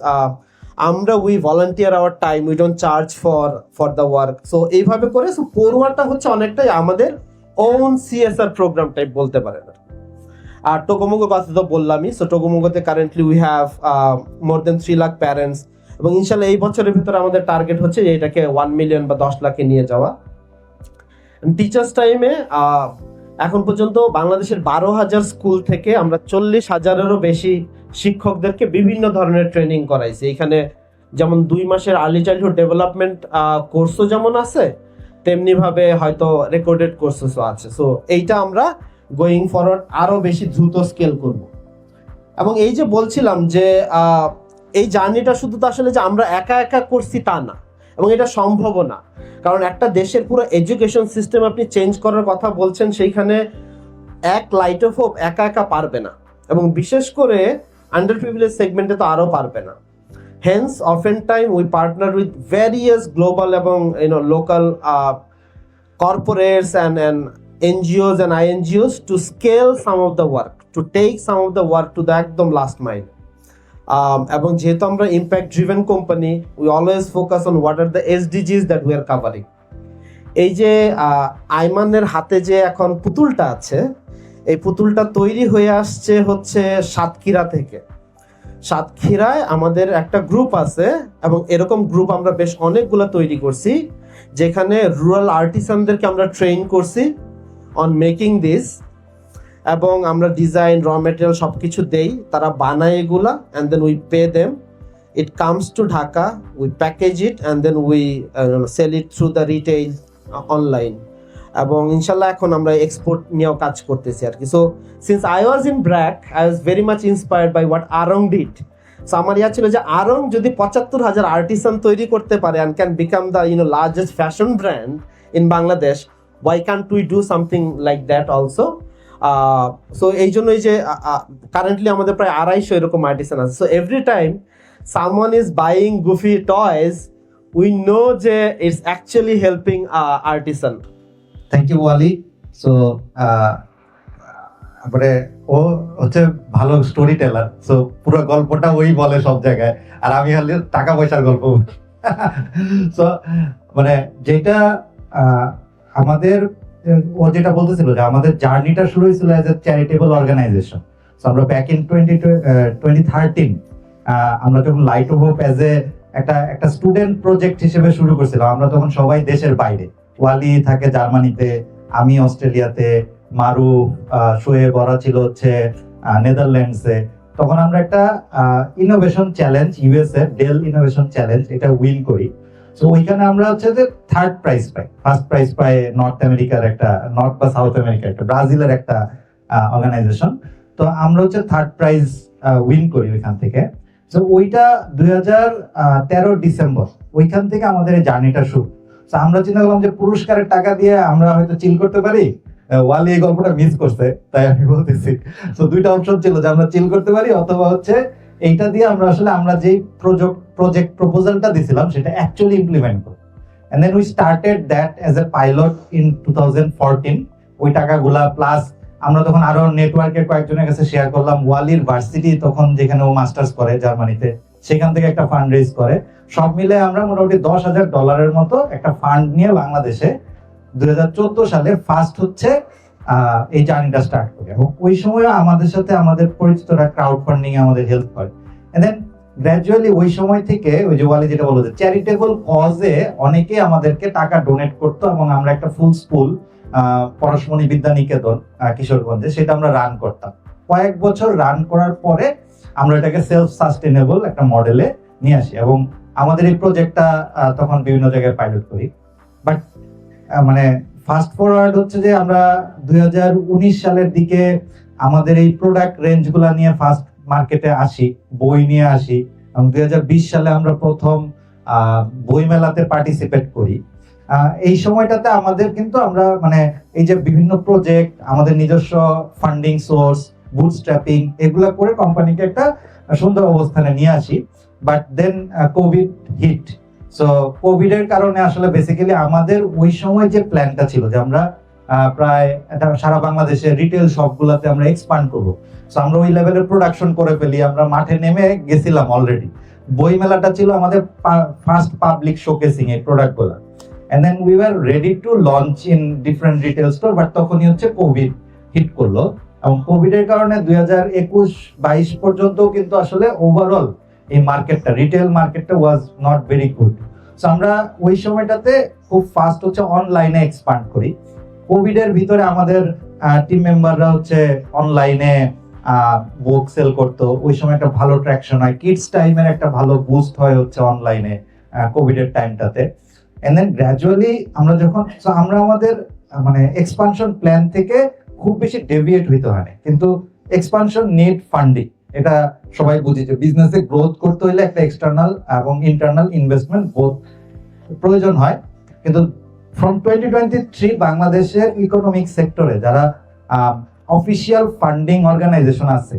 A: we volunteer our time, we don't charge for the work. So এইভাবে করে পড়ুয়াটা হচ্ছে অনেকটাই আমাদের own CSR program টাইপ বলতে পারেন। আর টোকোমোগো কথা তো বললামই। সো টোকোমোগোতে currently we have more than 3 lakh parents, এবং ইনশাল্লাহ এই বছরের ভিতরে আমাদের টার্গেট হচ্ছে এটাকে 1 মিলিয়ন বা 10 লাখে নিয়ে যাওয়া। টিচার্স টাইমে এখন পর্যন্ত বাংলাদেশের 12,000 স্কুল থেকে আমরা 40,000-এরও বেশি শিক্ষকদেরকে বিভিন্ন ধরনের ট্রেনিং করাইছি। এখানে যেমন 2 মাসের আর্লি চাইল্ডহুড ডেভেলপমেন্ট কোর্সও যেমন আছে, তেমনি ভাবে হয়তো রেকর্ডেড কোর্সেসও আছে। সো এইটা আমরা গোয়িং ফরওয়ার্ড আরো বেশি দ্রুত স্কেল করব। এবং এই যে বলছিলাম যে এই জার্নিটা শুধু তো আসলে যে আমরা একা করছি তা না, এবং এটা সম্ভবও না, কারণ একটা দেশের পুরো এডুকেশন সিস্টেম আপনি চেঞ্জ করার কথা বলছেন, সেইখানে এক লাইট অফ হোপ একা পারবে না, এবং বিশেষ করে আন্ডার প্রিভিলেজ সেগমেন্টে তো আরো পারবে না। Hence, oftentimes we partner with various global এবং local corporates and NGOs and INGOs to scale some of the work, to take some of the work to the একদম last mile. এবং যেহেতু আমরা impact driven company, we always focus on what are the SDGs that we are covering. এই যে আইমানের হাতে যে এখন পুতুলটা আছে, এই পুতুলটা তৈরি হয়ে আসছে হচ্ছে সাতক্ষীরা থেকে। সাতক্ষীরায় আমাদের একটা গ্রুপ আছে, এবং এরকম গ্রুপ আমরা বেশ অনেকগুলো তৈরি করছি, যেখানে রুরাল আর্টিসানদেরকে আমরা ট্রেন করছি অন মেকিং দিস, এবং আমরা ডিজাইন র মেটেরিয়াল সবকিছু দেই, তারা বানায় এগুলা, and then we pay them, it comes to Dhaka, we package it and then we sell it through the retail online, এবং ইনশাল্লাহ এখন আমরা এক্সপোর্ট নিয়েও কাজ করতেছি আর কি। So since I was in BRAC, I was very much inspired by what Aarong did. So আমার ইয়া ছিল যে আরং যদি 75,000 আর্টিসান তৈরি করতে পারে and can become the largest fashion brand in Bangladesh, why can't we do something like that also? So এই জন্যই যে কারেন্টলি আমাদের প্রায় 250 এরকম আর্টিসান আছে। So every time someone is buying Goofy toys, we know যে it's actually helping artisan.
B: Thank you Wali. So তারপরে ও হচ্ছে ভালো স্টোরি টেলার, সো পুরো গল্পটা ওই বলে সব জায়গায়, আর আমি হলে টাকা পয়সার গল্প। সো মানে যেটা আমাদের ও যেটা বলতেছিল যে আমাদের জার্নিটা শুরু হয়েছিল এজ এ চ্যারিটেবল অর্গানাইজেশন। আমরা ব্যাক ইন 2013 আমরা যখন light of hope as a একটা স্টুডেন্ট প্রজেক্ট হিসেবে শুরু করছিলাম। আমরা তখন সবাই দেশের বাইরে, ওয়ালি থাকে জার্মানিতে, আমি অস্ট্রেলিয়াতে, মারুফ, শোয়েব ওরা ছিল হচ্ছে নেদারল্যান্ডসে। তখন আমরা একটা innovation challenge, USA Dell innovation challenge, এটা উইন করি। সো ওইখানে আমরা হচ্ছে যে থার্ড প্রাইজ পাই। ফার্স্ট প্রাইজ পাই নর্থ আমেরিকার একটা, নর্থ বা সাউথ আমেরিকার একটা, ব্রাজিলের একটা অর্গানাইজেশন। তো আমরা হচ্ছে থার্ড প্রাইজ উইন করি ওইখান থেকে। তো ওইটা 2013 ডিসেম্বর, ওইখান থেকে আমাদের এই জার্নিটা শুরু। তো আমরা চিন্তা করলাম যে পুরস্কারের টাকা দিয়ে আমরা হয়তো চিল করতে পারি। ওয়ালি এই গল্পটা মিস করছে, তাই আমি বলতেছি। তো দুইটা অপশন ছিল, যে আমরা চিল করতে পারি অথবা হচ্ছে এইটা দিয়ে আমরা আসলে আমরা যেই প্রজেক্ট প্রপোজালটা দিছিলাম সেটা অ্যাকচুয়ালি ইমপ্লিমেন্ট করব। And then we started that as a pilot in 2014। ওই টাকাগুলা প্লাস আমরা তখন আরো নেটওয়ার্কের কয়েকজনের কাছে শেয়ার করলাম। ওয়ালির ভার্সিটি তখন যেখানে ও মাস্টার্স করে জার্মানিতে, সেখান থেকে একটা ফান্ড রেজ করে। সব মিলে আমরা মোটামুটি $10,000 মতো একটা ফান্ড নিয়ে বাংলাদেশে 2014 সালে ফার্স্ট হচ্ছে এই জার্নিটা স্টার্ট করি। এবং ওই সময় আমাদের সাথে আমাদের পরিচিতরা ক্রাউড ফান্ডিং এ আমাদের হেল্প করে। এন্ড দেন গ্র্যাজুয়ালি ওই সময় থেকে ওই যে ওয়ালি যেটা বললো যে চ্যারিটেবল কজে অনেকে আমাদেরকে টাকা ডোনেট করতো, এবং আমরা একটা ফুল স্কুল পরশমণি বিদ্যা নিকেতন কিশোরগঞ্জে, সেটা আমরা রান করতাম। কয়েক বছর রান করার পরে আমরা এটাকে সেলফ সাস্টেনেবল একটা মডেলে নিয়ে আসি, এবং আমাদের এই প্রজেক্টটা তখন বিভিন্ন জায়গায় পাইলট করি। বাট মানে ফাস্ট ফরওয়ার্ড হচ্ছে যে আমরা 2019 সালের দিকে আমাদের এই প্রোডাক্ট রেঞ্জ গুলা নিয়ে ফার্স্ট মার্কেটে আসি, বই নিয়ে আসি, এবং 2020 সালে আমরা প্রথম বই মেলাতে পার্টিসিপেট করি। এই সময়টাতে আমাদের কিন্তু আমরা মানে এই যে বিভিন্ন প্রজেক্ট, আমাদের নিজস্ব ফান্ডিং সোর্স, বুটস্ট্র্যাপিং, এগুলা করে কোম্পানিকে একটা সুন্দর অবস্থানে নিয়ে আসি। But then covid hit. So covid এর কারণে আসলে বেসিক্যালি আমাদের ওই সময় যে প্ল্যানটা ছিল যে আমরা প্রায় সারা বাংলাদেশে রিটেল শপগুলোতে আমরা এক্সপান্ড করবো, সো আমরা ওই লেভেলের প্রোডাকশন করে ফেলি। আমরা মাঠে নেমে গেছিলাম অলরেডি। বই মেলাটা ছিল আমাদের ফার্স্ট পাবলিক শোকেসিং এই প্রোডাক্টগুলো। And then we were ready to launch in different retail store, but তখনই হচ্ছে কোভিড হিট করলো। এবং কোভিড এর কারণে 2021-22 পর্যন্ত কিন্তু আসলে ওভারঅল এই মার্কেটটা, রিটেল মার্কেটটা was not very good. So আমরা ওই সময়টাতে খুব ফাস্ট হচ্ছে অনলাইনে এক্সপান্ড করি। কোভিড এর ভিতরে আমাদের টিম মেম্বাররা হচ্ছে অনলাইনে বুক সেল করতো। ওই সময় একটা ভালো ট্র্যাকশন হয়, কিডস টাইমের একটা ভালো বুস্ট হয় হচ্ছে অনলাইনে কোভিড এর টাইমটাতে। এন্ড দেন গ্র্যাজুয়ালি আমরা যখন আমরা আমাদের মানে এক্সপানশন প্ল্যান থেকে খুব বেশি ডেভিয়েট হইতে হয় না, কিন্তু এক্সপানশন নিড ফান্ডিং। এটা সবাই বুঝি যে বিজনেসে গ্রোথ করতে হলে একটা এক্সটার্নাল এবং ইন্টারনাল ইনভেস্টমেন্ট বোথ প্রয়োজন হয়। কিন্তু ফ্রম 2023 বাংলাদেশের ইকোনমিক সেক্টরে যারা অফিসিয়াল ফান্ডিং অর্গানাইজেশন আছে,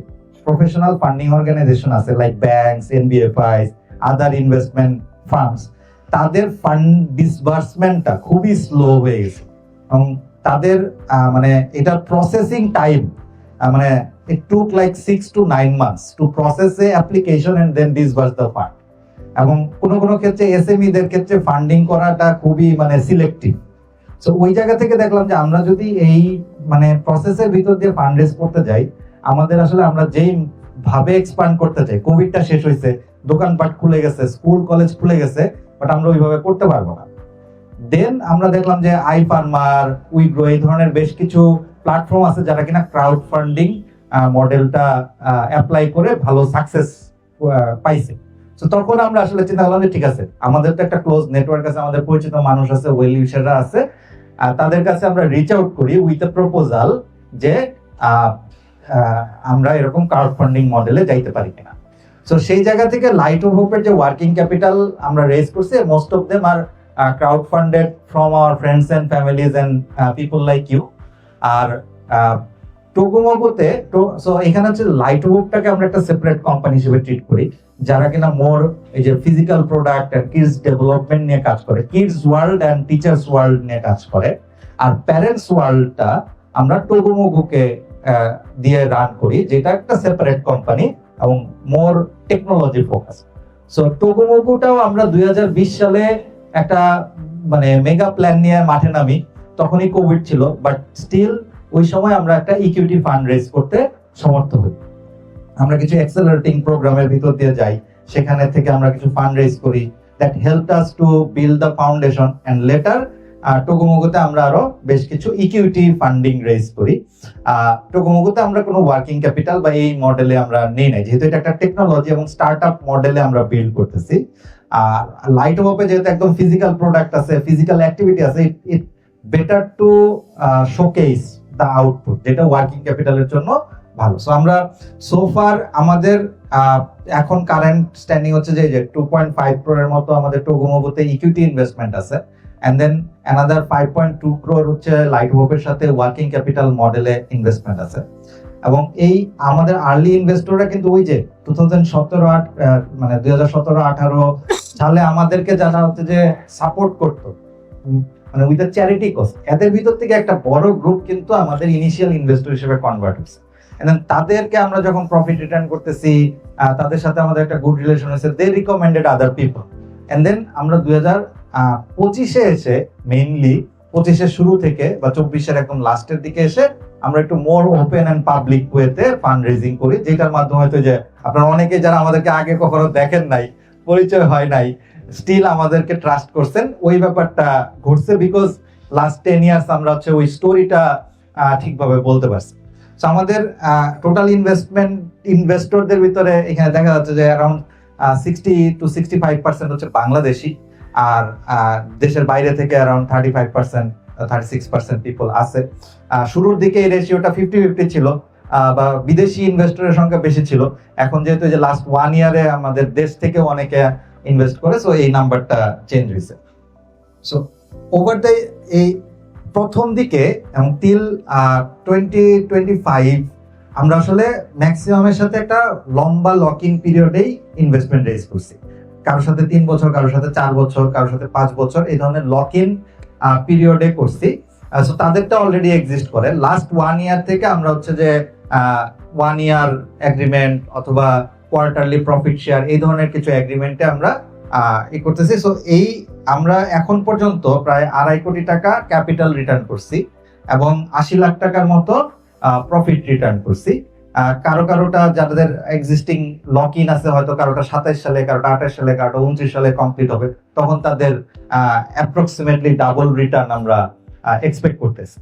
B: প্রফেশনাল ফান্ডিং অর্গানাইজেশন আছে, লাইক ব্যাংকস, এনবিএফআইস, আদার ইনভেস্টমেন্ট ফার্মস, তাদের ফান্ড ডিসবার্সমেন্টটা খুবই স্লো হয়ে গেছে। এবং তাদের মানে এটা প্রসেসিং টাইম মানে it took like 6 to 9 months to process a application and then disburse the fund. এবং কোনো ক্ষেত্রে এসএমই দের ক্ষেত্রে ফান্ডিং করাটা খুবই মানে সিলেক্টিভ। সো ওই জায়গা থেকে দেখলাম যে আমরা যদি এই মানে প্রসেসের ভিতর দিয়ে ফান্ড রেজ করতে যাই, আমাদের আসলে আমরা যেই ভাবে এক্সপান্ড করতে চাই, কোভিডটা শেষ হয়েছে, দোকানপাট খুলে গেছে, স্কুল কলেজ খুলে গেছে, বাট আমরা ওইভাবে করতে পারবো না। দেন আমরা দেখলাম যে iFarmer, উইগ্রো, এই ধরনের বেশ কিছু প্ল্যাটফর্ম আছে যারা কিনা ক্রাউড ফান্ডিং মডেলটা অ্যাপ্লাই করে ভালো সাকসেস পাইছে। তো তখন আমরা আসলে চিন্তা করলাম যে ঠিক আছে, আমাদের তো একটা ক্লোজ নেটওয়ার্ক আছে, আমাদের পরিচিত মানুষ আছে, ওয়েল উইশাররা আছে, তাদের কাছে আমরা রিচ আউট করি উইথ এ প্রপোজাল যে আমরা এরকম ক্রাউড ফান্ডিং মডেলে যাইতে পারি কিনা। সো সেই জায়গা থেকে লাইট অফ হোপের যে ওয়ার্কিং ক্যাপিটাল আমরা রেজ করছি, most of them are crowd funded from our friends and families and people like you. আর টোকোমোগোতে সো এখানে হচ্ছে লাইট অফ হোপটাকে আমরা একটা সেপারেট কোম্পানি হিসেবে ট্রিট করি, যারা কিনা মোর এই যে ফিজিক্যাল প্রোডাক্ট আর কিডস ডেভেলপমেন্ট নিয়ে কাজ করে, kids world and teachers world নিয়ে কাজ করে। আর প্যারেন্টস ওয়ার্ল্ডটা আমরা টোকোমোগোকে দিয়ে রান করি, যেটা একটা সেপারেট কোম্পানি এবং মোর টেকনোলজি ফোকাস। সো টোকোমোগোটাও আমরা 2020 সালে একটা মানে মেগা প্ল্যান নিয়ে মাঠে নামি। তখনই কোভিড ছিল, বাট স্টিল ওই সময় আমরা একটা ইকুইটি ফান্ড রেজ করতে সমর্থ হই। আমরা কিছু অ্যাক্সেলারেটিং প্রোগ্রামের ভিতর দিয়ে যাই, সেখানে থেকে আমরা কিছু ফান্ড রেজ করি, that helped us to build the foundation and later টোকোমোগোতে আমরা আরো বেশ কিছু ইকুইটি ফান্ডিং রেজ করি। টোকোমোগোতে আমরা কোনো ওয়ার্কিং ক্যাপিটাল বা এই মডেলে আমরা নেই নাই, যেহেতু এটা একটা টেকনোলজি এবং স্টার্টআপ মডেলে আমরা বিল্ড করতেছি। আর লাইট অফে যেহেতু একদম ফিজিক্যাল প্রোডাক্ট আছে, ফিজিক্যাল অ্যাক্টিভিটি আছে, it better to showcase the output, যেটা ওয়ার্কিং ক্যাপিটালের জন্য ভালো। সো আমরা সোফার আমাদের এখন কারেন্ট স্ট্যান্ডিং হচ্ছে যে 2.5 crore মতো আমাদের টোকোমোগোতে ইকুইটি ইনভেস্টমেন্ট আছে, এন্ড দেন অ্যানাদার 5.2 crore হচ্ছে লাইট হোপের সাথে ওয়ার্কিং ক্যাপিটাল মডেলে ইনভেস্টমেন্ট আছে। এবং এই আমাদের আর্লি ইনভেস্টররা কিন্তু ওই যে 2017 মানে 2017-18 সালে আমাদেরকে যারা হচ্ছে যে সাপোর্ট করতো, মানে উইথ দ্য চ্যারিটি কস্ট, এদের ভিতর থেকে একটা বড় গ্রুপ কিন্তু আমাদের ইনিশিয়াল ইনভেস্টর হিসেবে কনভার্ট হয়েছে। এন্ড দেন তাদেরকে আমরা যখন প্রফিট রিটার্ন করতেছি, তাদের সাথে আমাদের একটা গুড রিলেশন হয়েছে, they recommended other people. And then আমরা 2025-এ এসে, মেইনলি 25-এর শুরু থেকে বা 24-এর একদম লাস্টের দিকে এসে আমরা একটু মোর ওপেন এন্ড পাবলিক ওয়েতে ফান্ড রেজিং করি, যেটার মাধ্যমে হয়তো যে আপনারা অনেকে যারা আমাদেরকে আগে কখনো দেখেন নাই, পরিচয় হয় নাই, স্টিল আমাদেরকে ট্রাস্ট করছেন। ওই ব্যাপারটা ঘটছে বিকজ লাস্ট 10 ইয়ার্স আমরা হচ্ছে ওই স্টোরিটা ঠিকভাবে বলতে পারছি। সো আমাদের টোটাল ইনভেস্টরদের ভিতরে এখানে দেখা যাচ্ছে যে অ্যারাউন্ড 60 to 65% হচ্ছে বাংলাদেশি, আর দেশের বাইরে থেকে অ্যারাউন্ড 35%, 36% পিপল আছে। শুরুর দিকে এই রেশিওটা 50-50 ছিল, বা বিদেশি ইনভেস্টরের সংখ্যা বেশি ছিল। এখন যেহেতু যে লাস্ট 1 ইয়ারে আমাদের দেশ থেকে অনেকে ইনভেস্ট করে, সো এই নাম্বারটা চেঞ্জ হয়েছে। সো ওভার দ্য এই প্রথম দিকে এবং টিল 2025 আমরা আসলে ম্যাক্সিমামের সাথে একটা লম্বা লক ইন পিরিয়ডেই ইনভেস্টমেন্ট রেজ করছি। কারোর সাথে 3 বছর, কারোর সাথে 4 বছর, কারোর সাথে 5 বছর, এই ধরনের লক ইন পিরিয়ডে করছি। সো তাদেরটা অলরেডি এক্সিস্ট করে। লাস্ট 1 ইয়ার থেকে আমরা হচ্ছে যে 1 ইয়ার এগ্রিমেন্ট অথবা কোয়ার্টারলি প্রফিট শেয়ার, এই ধরনের কিছু এগ্রিমেন্টে আমরা ই করতেছি। সো এই আমরা এখন পর্যন্ত প্রায় 2.5 কোটি টাকা ক্যাপিটাল রিটার্ন করছি এবং 80 লাখ টাকার মতো প্রফিট রিটার্ন করছি। কারোটা যাদের এক্সিস্টিং লক ইন আছে, হয়তো কারোটা 27 সালে, কারোটা 28 সালে, কারোটা 29 সালে কমপ্লিট হবে, তখন তাদের অ্যাপ্রক্সিমেটলি ডাবল রিটার্ন আমরা এক্সপেক্ট করতেছি।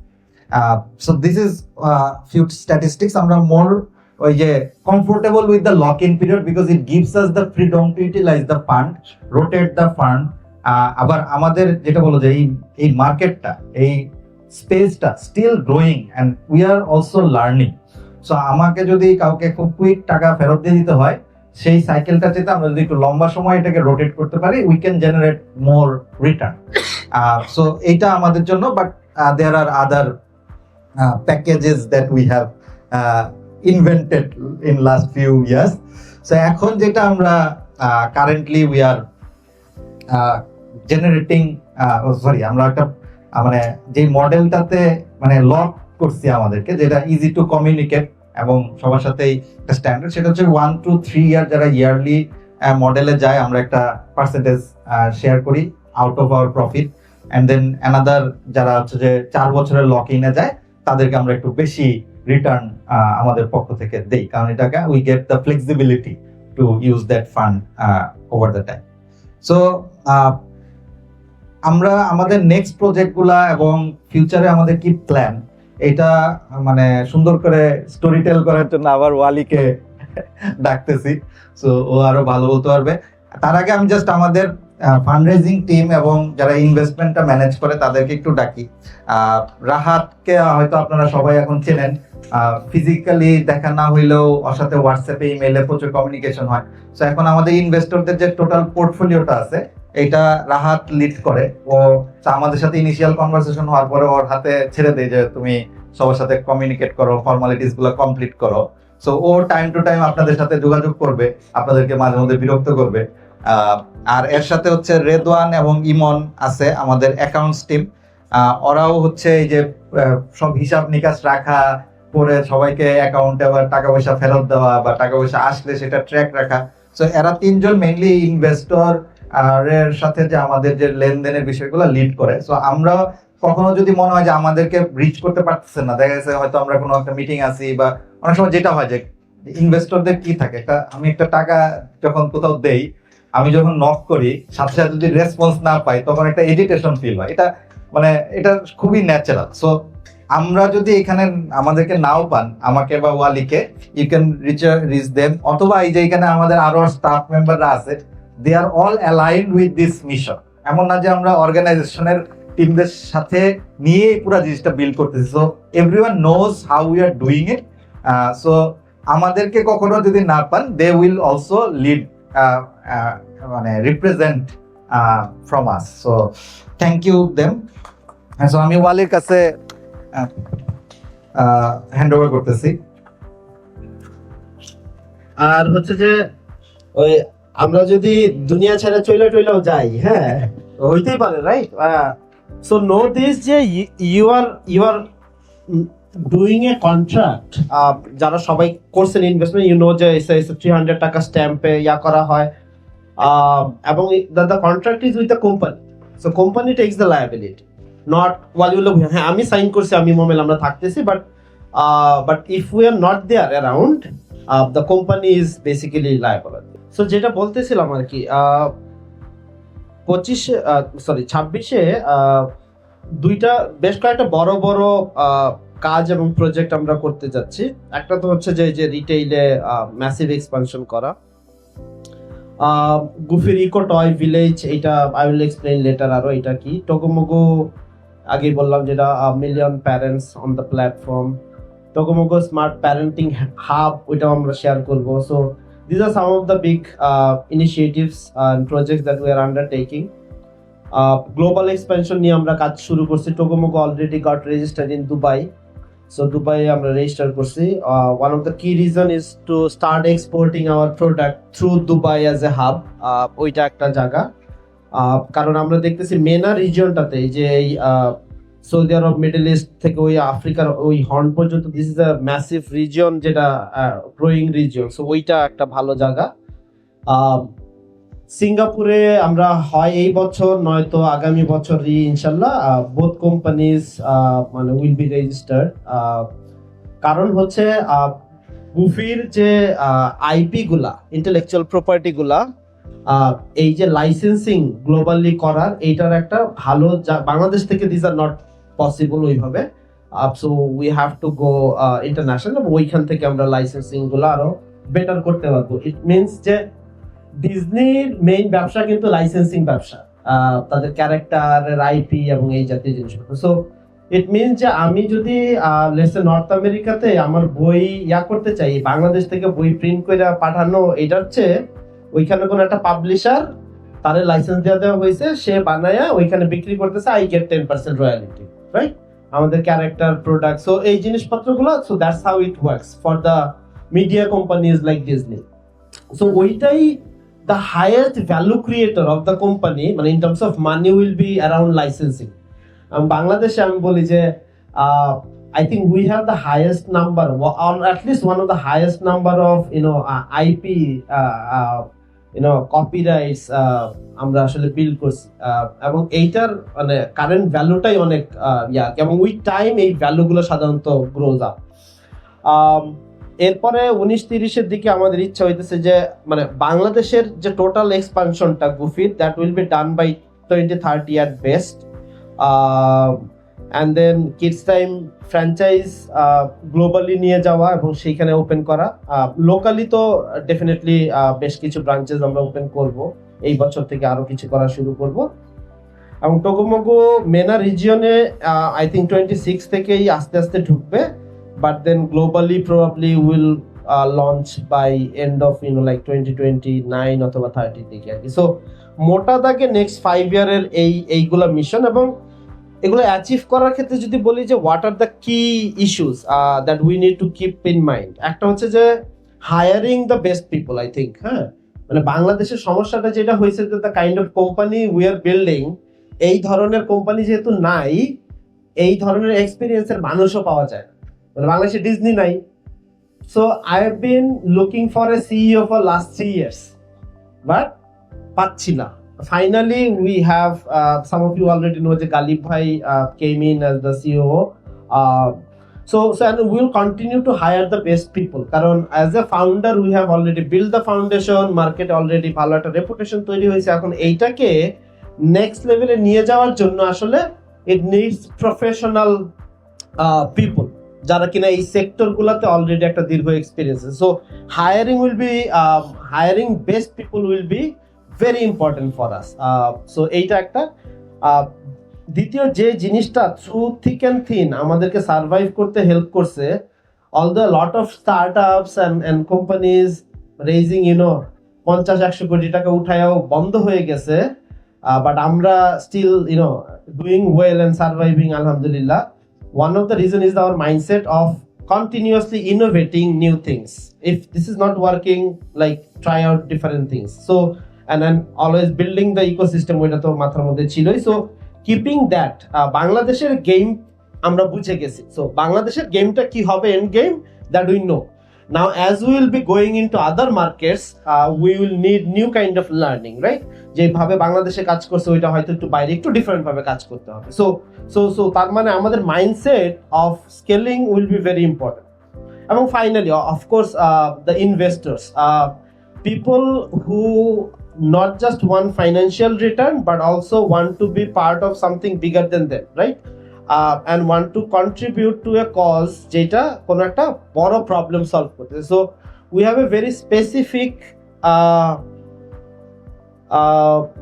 B: So this is few statistics. আমরা মোর ওই যে comfortable with the lock in period because it gives us the freedom to utilize the fund, rotate the fund. আবার আমাদের যেটা বলো যে এই মার্কেটটা, এই স্পেসটা still growing and we are also learning. So আমাকে যদি কাউকে খুব কুইক টাকা ফেরত দিয়ে দিতে হয়, সেই সাইকেলটা যেতে আমরা যদি একটু লম্বা সময় এটাকে রোটেট করতে পারি, we can generate more return. So এইটা আমাদের জন্য, but there are other packages that we have invented in last few years. So এখন যেটা আমরা currently we are generating, sorry আমরা একটা মানে যে মডেলটাতে মানে লক করছি আমাদেরকে, যেটা ইজি টু কমিউনিকেট এবং সবার সাথেই একটা স্ট্যান্ডার্ড, সেটা হচ্ছে 1 to 3 ইয়ার যারা ইয়ারলি মডেলে যায়, আমরা একটা পার্সেন্টেজ শেয়ার করি out of our profit. And then another যারা হচ্ছে যে 4 বছরের লক ইনে যায়, তাদেরকে আমরা একটু বেশি রিটার্ন আমাদের পক্ষ থেকে দেই, কারণ এটাকে we get the flexibility to use that fund over the time. So আমরা আমাদের নেক্সট প্রজেক্টগুলা এবং ফিউচারে আমাদের কি প্ল্যান, এটা মানে সুন্দর করে স্টোরি টেল করার জন্য আবার ওয়ালিকে ডাকতেছি। সো ও আরো ভালো বলতে পারবে। তার আগে আমি জাস্ট আমাদের ফান্ড রেজিং টিম এবং যারা ইনভেস্টমেন্টটা ম্যানেজ করে তাদেরকে একটু ডাকি। রাহাতকে হয়তো আপনারা সবাই এখন চেনেন, ফিজিক্যালি দেখা না হইলেও ওর সাথে হোয়াটসঅ্যাপে, ইমেইলে প্রচুর কমিউনিকেশন হয়। সো এখন আমাদের ইনভেস্টরদের যে টোটাল পোর্টফোলিওটা আছে, এটা রাহাত লিড করে। ও আমাদের সাথে ইনিশিয়াল কনভারসেশন হওয়ার পরে ওর হাতে ছেড়ে দেয় যে তুমি সবার সাথে কমিউনিকেট করো, ফর্মালিটিস গুলো কমপ্লিট করো। সো ও টাইম টু টাইম আপনাদের সাথে যোগাযোগ করবে, আপনাদেরকে মাঝে মধ্যে বিরক্ত করবে। আর এর সাথে হচ্ছে রেদওয়ান এবং ইমন আছে আমাদের অ্যাকাউন্টস টিম। ওরাও হচ্ছে এই যে সব হিসাব নিকাশ রাখা, করে সবাইকে অ্যাকাউন্টে আবার টাকা পয়সা ফেরত দেওয়া বা টাকা পয়সা আসলে সেটা ট্র্যাক রাখা। সো এরা তিনজন মেইনলি ইনভেস্টর এর সাথে যে আমাদের যে লেনদেনের বিষয়গুলো লিড করে। সো আমরা কখনো যদি মনে হয় যে আমাদেরকে রিচ করতে পারতেছে না, দেখা গেছে হয়তো আমরা কোনো একটা মিটিং আছি, বা অনেক সময় যেটা হয় যে ইনভেস্টরদের কি থাকে, আমি একটা টাকা যখন কোথাও দেই, আমি যখন নক করি সাথে সাথে যদি রেসপন্স না পাই তখন একটা এজিটেশন ফিল হয়। এটা খুবই ন্যাচারাল। সো আমরা যদি এখানে আমাদেরকে নাও পান, আমাকে বা ওয়ালিকে, ইউ ক্যান রিচ দেম, অথবা এই যে এখানে আমাদের আরো স্টাফ মেম্বাররা আছে, they are all aligned with this mission. এমন না যে আমরা অর্গানাইজেশনের টিমদের সাথে নিয়ে পুরো জিনিসটা বিল্ড করতেছি। So everyone knows how we are doing it. So আমাদেরকে কখনো যদি না পান, দে উইল অলসো লিড, মানে represent from us. So thank you them. So আমি ওয়ালির কাছে হ্যান্ড ওভার করতেছি।
A: আর হচ্ছে যে ওই আমরা যদি দুনিয়া ছেড়ে চলেও যাই, হ্যাঁ হইতেই পারে, রাইট? সো নো দিস যে you are doing a contract. যারা সবাই করছেন ইনভেস্টমেন্ট, ইউ নো যে 300 টাকা স্ট্যাম্পে ইয়া করা হয়, এবং the contract is with the company. So company takes the liability, not Waliul. হ্যাঁ আমি সাইন করছি, আমি মোমেল আমরা থাকতেছি, but if we are not there around, the company is basically liable. So যেটা বলতেছিলাম আর কি, 26-এ দুইটা বেশ কয়েকটা বড় বড় কাজ এবং প্রজেক্ট আমরা করতে যাচ্ছি। একটা তো হচ্ছে যে রিটেইলে ম্যাসিভ এক্সপানশন করা, গুফির ইকো টয় ভিলেজ, এটা আই উইল এক্সপ্লেইন লেটার। আরো এটা কি টোকোমোগো, আগেই বললাম যেটা million parents on the platform, Tokomogo smart parenting hub, ওইটাও আমরা শেয়ার করবো। So these are some of the big initiatives and projects that we are undertaking. Global expansion নিয়ে আমরা কাজ শুরু করছি। টোকোমোগো already got registered in Dubai. So Dubai আমরা register করছি। One of the key reason is to start exporting our product through Dubai as a hub. ওইটা একটা জায়গা, কারণ আমরা দেখতেছি মেনা রিজিয়নটাতে, যে এই সৌদি আরব, মিডল ইস্ট থেকে ওই আফ্রিকার ওই হর্ন পর্যন্ত, this is a massive region, যেটা গ্রোয়িং রিজিয়ন। সো ওইটা একটা ভালো জায়গা। সিঙ্গাপুরে আমরা হয় এই বছর নয়তো আগামী বছরই ইনশাল্লাহ বোথ কোম্পানিজ মানে উইল বি রেজিস্টার্ড। কারণ হচ্ছে গুফির যে আইপি গুলা, ইন্টেলেকচুয়াল প্রপার্টি গুলা, এই যে লাইসেন্সিং গ্লোবালি করার, এইটার একটা ভালো, বাংলাদেশ থেকে দিস আর নট পসিবল ওইভাবে। So we have to go international, এবং ওইখান থেকে আমরা লাইসেন্সিং গুলো আরো বেটার করতে পারবো। ইট মিনস যে ডিজনির মেইন ব্যবসা কিন্তু লাইসেন্সিং ব্যবসা, তাদের ক্যারেক্টারের আইপি এবং এই জাতীয় জিনিসপত্র। সো ইট মিনস যে আমি যদি নর্থ আমেরিকাতে আমার বই ইয়া করতে চাই, বাংলাদেশ থেকে বই প্রিন্ট করে পাঠানো, এটার চেয়ে ওইখানে কোনো একটা পাবলিশার, তার লাইসেন্স দেওয়া হয়েছে, সে বানায়া ওইখানে বিক্রি করতেছে, আই গেট 10% রয়্যালিটি, রাইট? আমাদের ক্যারেক্টার, প্রোডাক্ট, সো এই জিনিসপত্রগুলো। So that's how it works for the media companies like Disney. So ওইটাই the highest value creator of the company, মানে in terms of money will be around licensing. বাংলাদেশে আমি বলি যে I think we have the highest number, or at least one of the highest number of IP copyrights আমরা আসলে build করছি, এবং এইটার মানে কারেন্ট ভ্যালুটাই অনেক এবং উইথ টাইম এই ভ্যালুগুলো সাধারণত গ্রোজ আপ। এরপরে 19-30-এর দিকে আমাদের ইচ্ছা হইতেছে যে মানে বাংলাদেশের যে টোটাল এক্সপানশনটা গুফির, that will be done by 2030 at best, and then kids time franchise globally নিয়ে যাওয়া এবং সেইখানে ওপেন করা। লোকালি তো ডেফিনেটলি বেশ কিছু ব্রাঞ্চেস আমরা ওপেন করব, এই বছর থেকে আরো কিছু করা শুরু করব। এবং টোকোমোগো মেনা রিজিয়নে আই থিঙ্ক 26 থেকেই আস্তে আস্তে ঢুকবে, but then globally probably will launch by end of like 2029 অথবা 30 দিকে আর কি। সো মোটা দাগে নেক্সট 5 ইয়ারের এইগুলা মিশন, এবং এগুলো অ্যাচিভ করার ক্ষেত্রে যদি বলি যে হোয়াট আর দ্য কি issues that we need to keep in mind, একটা হচ্ছে যে hiring the best people. I think হ্যাঁ, মানে বাংলাদেশের সমস্যাটা যেটা হয়েছে যে the kind of company we are building, এই ধরনের কোম্পানি যেহেতু নাই, এই ধরনের এক্সপিরিয়েন্সের মানুষও পাওয়া যায় না। মানে বাংলাদেশে ডিজনি নাই। So I have been looking for a CEO for last 3 years, but পাচ্ছি না। finally we have some of you already know that Galib Bhai came in as the CEO. So and we'll continue to hire the best people. Karon as a founder we have already built the foundation, market already ভালো একটা reputation তৈরি হয়েছে, এখন এইটাকে next level এ নিয়ে যাওয়ার জন্য আসলে it needs professional people যারা কিনা এই সেক্টর গুলাতে অলরেডি একটা দীর্ঘ experience. So hiring best people will be very important for us. So এইটা একটা। দ্বিতীয় যে জিনিসটা থ্রু থিক অ্যান্ড থিন আমাদেরকে সার্ভাইভ করতে হেল্প করছে, although a lot of startups and companies raising 50-100 কোটি টাকা উঠায়ও বন্ধ হয়ে গেছে, বাট আমরা still doing well and surviving alhamdulillah. One of the reason is our mindset of continuously innovating new things. If this is not working, like try out different things. So and then always building the ecosystem ওইটা তো মাথার মধ্যে ছিলই। So keeping that, বাংলাদেশের game আমরা বুঝে গেছি। So বাংলাদেশের গেমটা কি হবে end game, that we know. Now as we will be going into other markets, we will need new kind of learning, right? যেভাবে বাংলাদেশে কাজ করছে ওইটা হয়তো একটু বাইরে একটু ডিফারেন্ট ভাবে কাজ করতে হবে। সো তার মানে আমাদের mindset of scaling will be very important. এবং finally of course the investors, people who not just one financial return but also want to be part of something bigger than them, right? And want to contribute to a cause যেটা কোনো একটা বড় problem solve করতে। So we have a very specific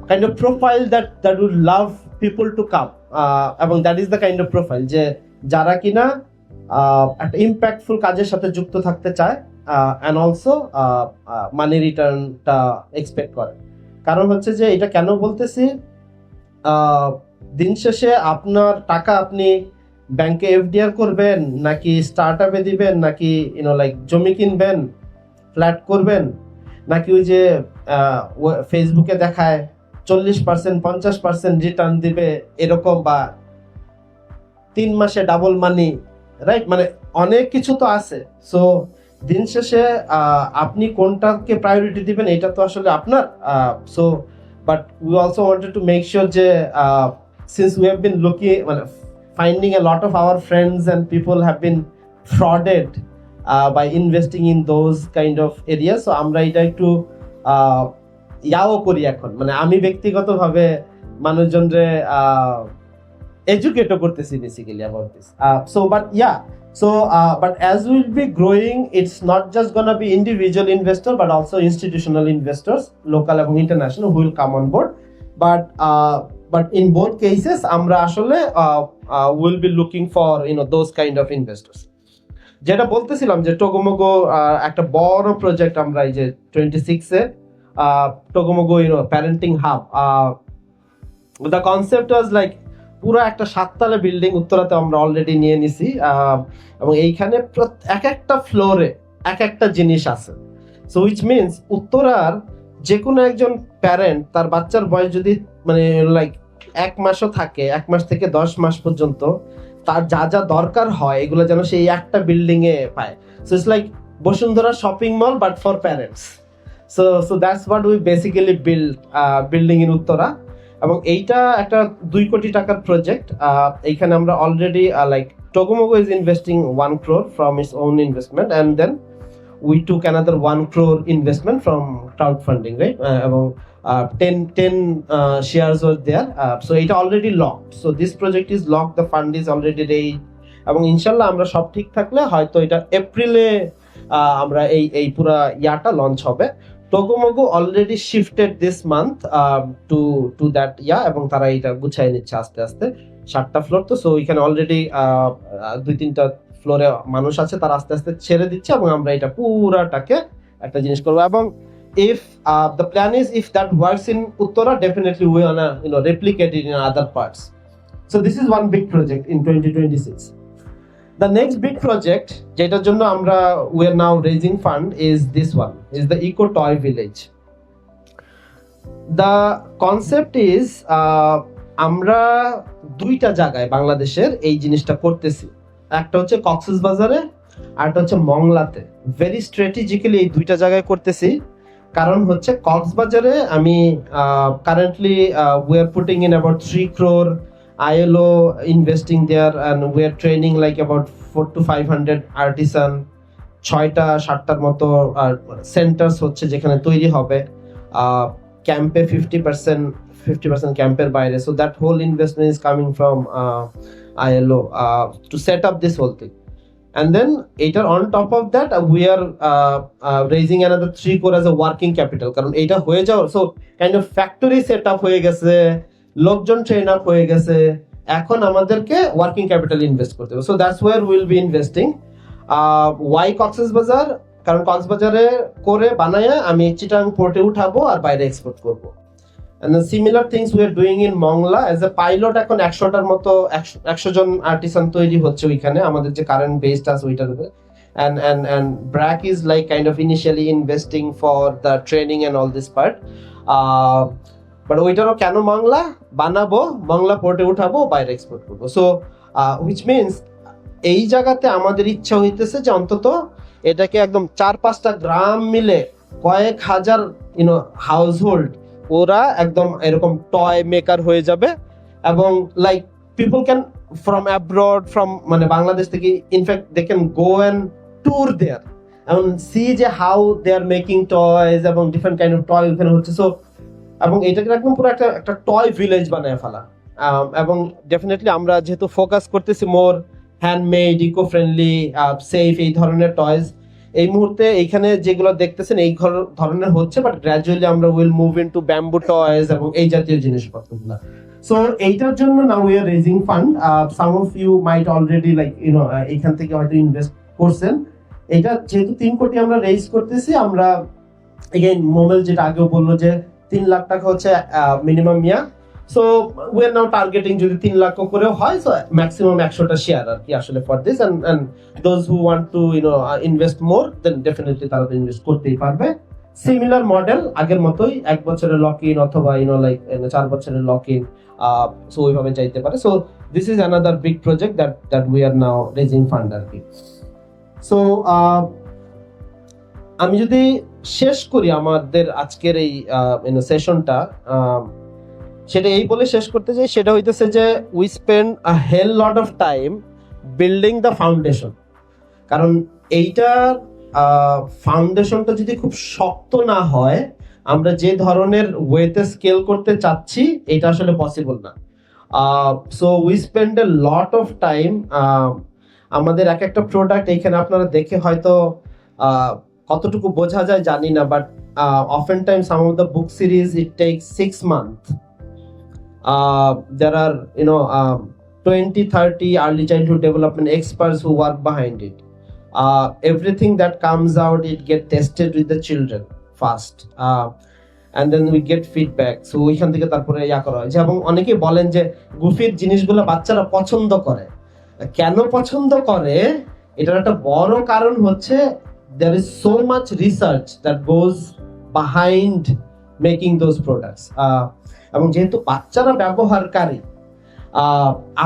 A: kind of profile that would love people to come, এবং that is the kind of profile যে যারা কিনা একটা ইম্প্যাক্টফুল কাজের সাথে যুক্ত থাকতে চায় and also মানি রিটার্নটা এক্সপেক্ট করে। কারণ হচ্ছে যে এটা কেন বলতেছি, দিন শেষে আপনার টাকা আপনি ব্যাংকে এফডিআর করবেন নাকি স্টার্টআপে দিবেন নাকি লাইক জমি কিনবেন, ফ্ল্যাট করবেন, নাকি ওই যে ফেসবুকে দেখায় 40% 50% রিটার্ন দিবে এরকম, বা 3 মাসে ডাবল মানি, রাইট? মানে অনেক কিছু তো আছে। সো দিন শেষে আপনি কোনটাকে প্রায়োরিটি দিবেন এটা তো আসলে আপনার। So but we also wanted to make sure যে since we have been finding a lot of our friends and people have been frauded by investing in those kind of areas, so আমরা এটা একটু ইয়াও করি এখন, মানে আমি ব্যক্তিগতভাবে মানুষজনরে এডুকেটও করতেছি basically about this. But as we'll be growing, it's not just gonna be individual investor but also institutional investors, local and international, who will come on board. But in both cases আমরা আসলে will be looking for those kind of investors. যেটা বলতেছিলাম যে টোগোমোগো একটা বড় project আমরা এই যে 26 এ Tokomogo parenting hub, the concept was like পুরো একটা 7 তলা বিল্ডিং উত্তরাতে আমরা অলরেডি নিয়ে নিছি, এবং এইখানে এক একটা ফ্লোরে এক একটা জিনিস আছে। সো উইচ মিনস উত্তরার যে কোনো একজন প্যারেন্ট তার বাচ্চার বয়স যদি লাইক 1 মাসও থাকে, 1 মাস থেকে 10 মাস পর্যন্ত তার যা যা দরকার হয় এগুলো যেন সেই একটা বিল্ডিং এ পায়। So it's like Bashundhara shopping mall but for parents. So that's what we basically building in Uttara. এবং এইটা একটা 2 কোটি টাকার প্রজেক্ট। এইখানে আমরা already like Tokomogo is investing 1 crore from its own investment, and then we took another 1 crore investment from crowdfunding, right? এবং 10 shares were there. So এটা already locked. So this project is locked, the fund is already raised, এবং ইনশাল্লাহ আমরা সব ঠিক থাকলে হয়তো এটা এপ্রিলে আমরা এই পুরা ইয়াটা লঞ্চ হবে। Tokomogo already shifted this month to that এবং তারা এটা গুছাই নিচ্ছে আস্তে আস্তে। 7টা ফ্লোর তো, সো এখানে অলরেডি 2-3টা ফ্লোরে মানুষ আছে, তারা আস্তে আস্তে ছেড়ে দিচ্ছে এবং আমরা এটা পুরাটাকে একটা জিনিস করবো। এবং if the plan is, if that works in Uttara, definitely we wanna replicate it in other parts. So this is one big project in 2026. The next big project যেটার জন্য আমরা we are now raising fund is this one, is the Eco Toy Village. The concept is আমরা 2টা জায়গায় বাংলাদেশের এই জিনিসটা করতেছি। একটা হচ্ছে কক্সবাজারে আর একটা হচ্ছে মংলাতে। ভেরি স্ট্র্যাটেজিক্যালি এই 2টা জায়গায় করতেছি। কারণ হচ্ছে কক্সবাজারে আমি currently we are putting in about 3 crore ILO investing there and we are training like about 4 to 500 artisan 6টা-7টার মতো সেন্টার্স হচ্ছে যেখানে তৈরি হবে ক্যাম্পে 50% ক্যাম্পের বাইরে, so that whole investment is coming from ILO to set up this whole thing. And then এটা on top of that we are raising another 3 crore as a working capital, কারণ এটা হয়ে যাওয়ার so kind of factory set up হয়ে গেছে, লোকজন train up হয়ে গেছে, এখন আমাদেরকে ওয়ার্কিং ক্যাপিটাল ইনভেস্ট করতে হবে, so that's where we'll be investing. why Cox's Bazar? কারণ কক্সবাজারে করে বানায়া আমি চিটাং পোর্টে উঠাবো আর বাইরে এক্সপোর্ট করব. And the similar things we are doing in Mongla as a pilot. এখন 100টার মতো 100 জন আর্টিসান তৈরি হচ্ছে ওইখানে আমাদের যে কারেন্ট বেসড আছে ওইটার উপরে, and BRAC is like kind of initially investing for the training and all this part, but ওইটারও কেন মংলা বানাবো, মংলা পোর্টে উঠাবো, বাইরে এক্সপোর্ট করবো, so which means এই জায়গাতে আমাদের ইচ্ছা হইতেছে যে অন্তত এটাকে একদম 4-5টা গ্রাম মিলে কয়েক হাজার হাউসহোল্ড ওরা একদম এরকম টয় মেকার হয়ে যাবে, এবং like people can from abroad, from মানে বাংলাদেশ থেকে in fact they can go and tour there এবং সি যে হাউ দে আর মেকিং টয়স এবং ডিফারেন্ট কাইন্ড অফ টয় ওখানে হচ্ছে, সো এবং এটাকে একদম পুরো একটা টয় ভিলেজ বানায় ফেলা, এবং ডেফিনেটলি আমরা যেহেতু ফোকাস করতেছি মোর হ্যান্ডমেড, ইকো ফ্রেন্ডলি, সেফ এই ধরনের টয়স, এই মুহূর্তে এইখানে যেগুলো দেখতেছেন এই ধরনের হচ্ছে, বাট গ্র্যাজুয়ালি আমরা will move into bamboo toys এবং এই জাতীয় জিনিসপত্রগুলো। সো এইটার জন্য now we are raising fund, some of you might already like এইখান থেকে হয়তো ইনভেস্ট করছেন। এটা যেহেতু 3 কোটি আমরা রেজ করতেছি, আমরা এগেইন মোমেল যেটা আগেও বললো যে 3 লাখ টাকা হচ্ছে minimum yeah, so we are now targeting যদি 3 লাখ করেও হয়, সো ম্যাক্সিমাম 100টা শেয়ার আর কি আসলে for this, and those who want to invest more then definitely তারা তো ইনভেস্ট করতেই পারবে। সিমিলার মডেল আগের মতোই, 1 বছরের লক ইন অথবা লাইক 4 বছরের লক ইন, সো ওইভাবে চাইতে পারে। So this is another big project that we are now raising fund আর কি। সো আমি যদি শেষ করি আমাদের আজকের এই সেশনটা, সেটা এই বলে শেষ করতে চাই, সেটা হইতেছে যে we spend a hell lot of time building the foundation, কারণ এইটার ফাউন্ডেশনটা যদি খুব শক্ত না হয়, আমরা যে ধরনের ওয়েতে স্কেল করতে চাচ্ছি এটা আসলে পসিবল না। So we spend a lot of time, আমাদের এক একটা প্রোডাক্ট এইখানে আপনারা দেখে হয়তো কতটুকু বোঝা যায় জানি না, but often times some of the book series it takes 6 months. There are 20-30 early childhood development experts who work behind it. Everything that comes out, it get tested with the children first, and then we get feedback. So ওইখান থেকে তারপরে ইয়া করা হয়, এবং অনেকেই বলেন যে গুফির জিনিসগুলো বাচ্চারা পছন্দ করে। কেন পছন্দ করে, এটার একটা বড় কারণ হচ্ছে there is so much research that goes behind making those products, এবং যেহেতু বাচ্চারা ব্যবহারকারী,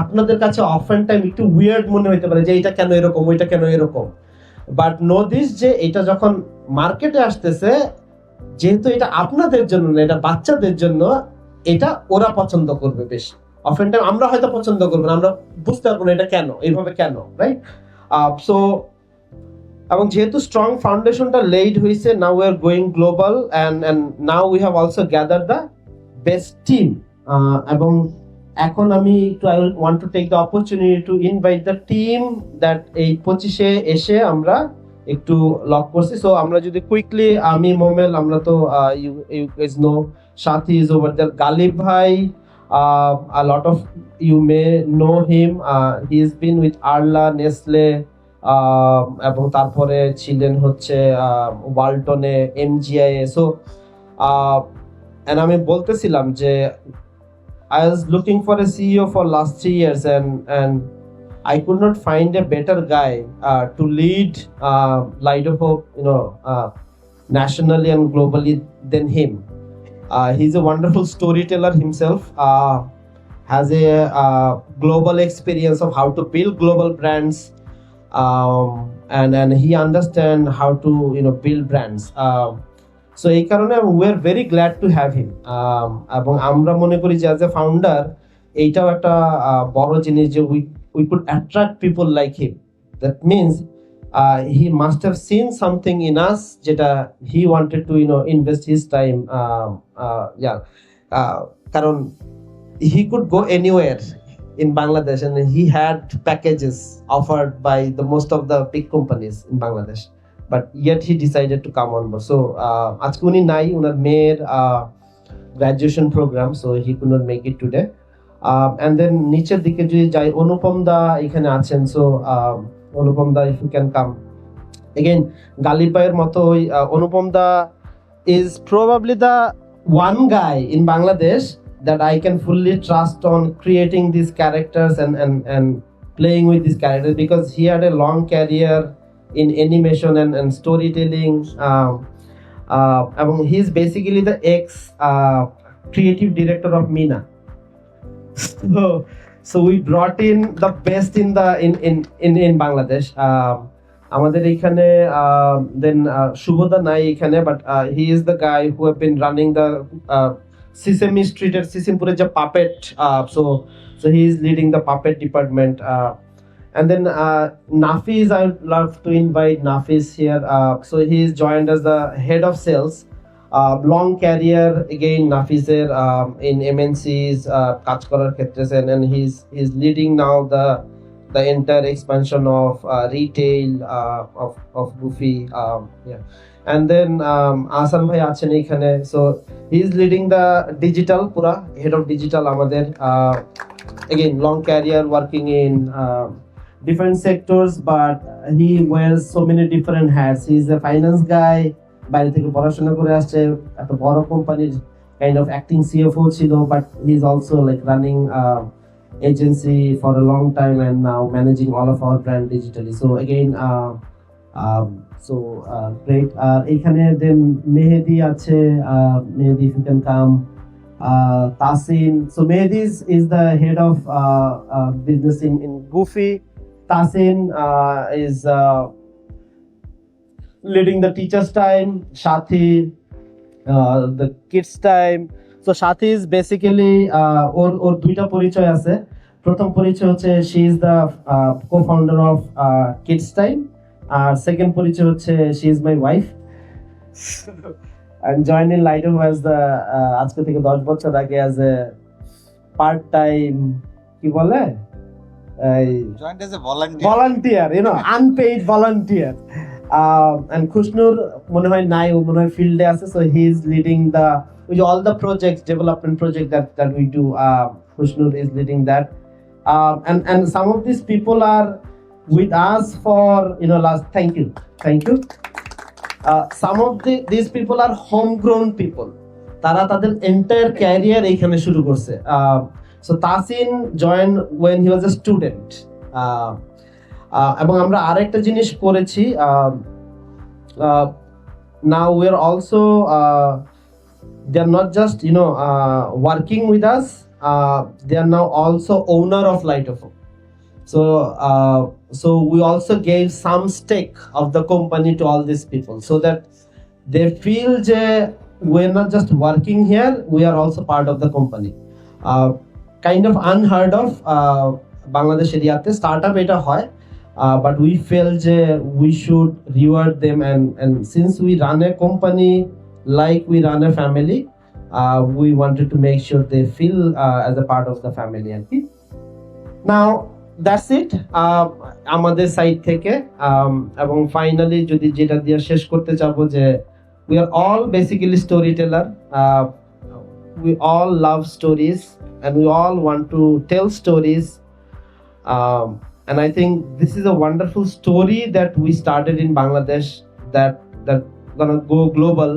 A: আপনাদের কাছে অফেন টাইম একটু উইয়ার্ড মনে হতে পারে যে এটা কেন এরকম, ওইটা কেন এরকম, বাট নো দিস যে এটা যখন মার্কেটে আসতেছে, যেহেতু এটা আপনাদের জন্য না, এটা বাচ্চাদের জন্য, এটা ওরা পছন্দ করবে বেশি। অফেন টাইম আমরা হয়তো পছন্দ করবো না, আমরা বুঝতে পারবো না এটা কেন, এইভাবে কেন, রাইট? সো এবং যেহেতু স্ট্রং ফাউন্ডেশনটা লেড হয়েছে, now we are going global, and now we have also gather the best team, এবং এখন আমি I want to take the opportunity to invite the team that এই 25-এ এসে আমরা একটু লক করছি। সো আমরা যদি কুইকলি, আমি মোমেল, আমরা তো you guys no Sathi is over দেয়ার, গালিব ভাই, a lot of you may know him, he has been with Arla, Nestle, এবং তারপরে ছিলেন হচ্ছে ওয়ালটনে, MGI এ। সো and আমি বলতেছিলাম যে I was looking for a CEO for last 3 years, and I could not find a better guy to lead Light of Hope, nationally and globally than him. He's a wonderful storyteller himself, has a global experience of how to build global brands, and he understands how to build brands. So এই কারণে we are very glad to have হিম। এবং আমরা মনে করি যে as a founder এইটাও একটা বড় জিনিস যে we could attract people like him. That means he must have seen something in us যেটা he wanted to invest his time. কারণ he could go anywhere in Bangladesh and he had packages offered by the most of the big companies in Bangladesh, but yet he decided to come on board. So আজকে উনি নাই, উনার মেয়ের graduation program, so he could not make it today. And then নিচের দিকে যদি যাই, অনুপম দা এখানে আছেন। So Anupam the, if you can come again, Ghalib ভাইয়ের মতো ওই অনুপম দা is probably the one guy in Bangladesh that I can fully trust on creating these characters and playing with these characters, because he had a long career in animation and storytelling. He's basically the ex creative director of Mina. So we brought in the best in Bangladesh. আমাদের এখানে then শুভদা নাই এখানে, but he is the guy who have been running the Sesame Street at Sisimpure je puppet, so he is leading the puppet department. And then Nafis, I would love to invite Nafis here. So he is joined as the head of sales. Long career again Nafisের in MNCs কাজ করার ক্ষেত্রে, and he's leading now the entire expansion of retail of Goofy. Yeah. And then আসান ভাই আছেন এখানে, so he is leading the digital, pura head of digital আমাদের। Again long career working in different sectors, but he wears so many different hats. He is a finance guy, বাইরে থেকে পড়াশোনা করে আসছে, একটা বড় কোম্পানির kind of acting CFO ছিল, but he is also like running agency for a long time and now managing all of our brand digitally. So again great. এখানে then মেহেদি আছে, মেহেদি if you can come. Tasin, so Mehdi is the head of business in Goofy. Tasin is leading the teachers time. Shathi the kids time. So Shathi is basically ওর দুইটা পরিচয় আছে। প্রথম পরিচয় হচ্ছে she is the co-founder of kids time, আর second পরিচয় হচ্ছে she is my wife. And joined in Lido as the আজকে থেকে 10 বছর আগে as a part time, কি বলে,
C: joined as a
A: volunteer, unpaid volunteer. And Khushnur মনে হয় নাই, ও মনে হয় ফিল্ডে আছে, so he is leading all the projects, development project that we do. Khushnur is leading that. And some of these people are with us for last, thank you. Some of these people are homegrown people. তারা তাদের entire career এইখানে শুরু করছে। So Tasin joined when he was a student. এবং আমরা আরেকটা জিনিস করেছি, now we are also they are not just working with us, they are now also owner of Light of Hope. So we also gave some stake of the company to all these people, so that they feel that we're not just working here, we are also part of the company. Kind of unheard of Bangladesh এরিয়াতে startup এটা হয়, but we felt that we should reward them, and since we run a company like we run a family, we wanted to make sure they feel as a part of the family. Now that's it আমাদের side থেকে। এবং finally যদি যেটা দিয়ে শেষ করতে চাবো, যে we are all basically storyteller. We all love stories and we all want to tell stories, and I think this is a wonderful story that we started in Bangladesh that gonna go global.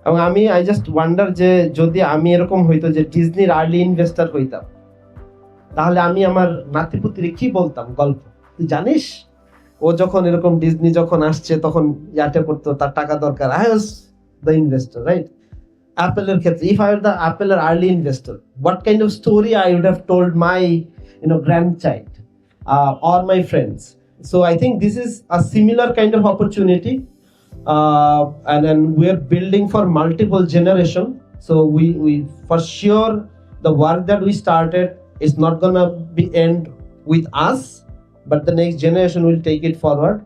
A: এবং I just wonder যে যদি আমি এরকম হইতো যে ডিজনির early investor হইতাম, তাহলে আমি আমার নাতিপুতিরে কি বলতাম গল্প, তুই জানিস ও যখন এরকম ডিজনি যখন আসছে তখন ইয়াতে পড়তো, তার টাকা দরকার, I was the investor, right? অ্যাপেলের ক্ষেত্রে, if I were the অ্যাপেলের early investor, what kind of story I would have told my grandchild or my friends. So I think this is a similar kind of opportunity. and then we're building for multiple generation. So we for sure the work that we started is not gonna be end with us, but the next generation will take it forward.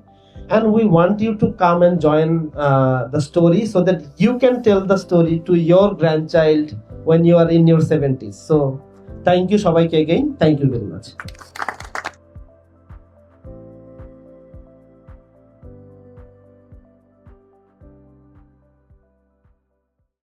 A: And we want you to come and join the story so that you can tell the story to your grandchild when you are in your 70s. So thank you সবাইকে again. Thank you very much.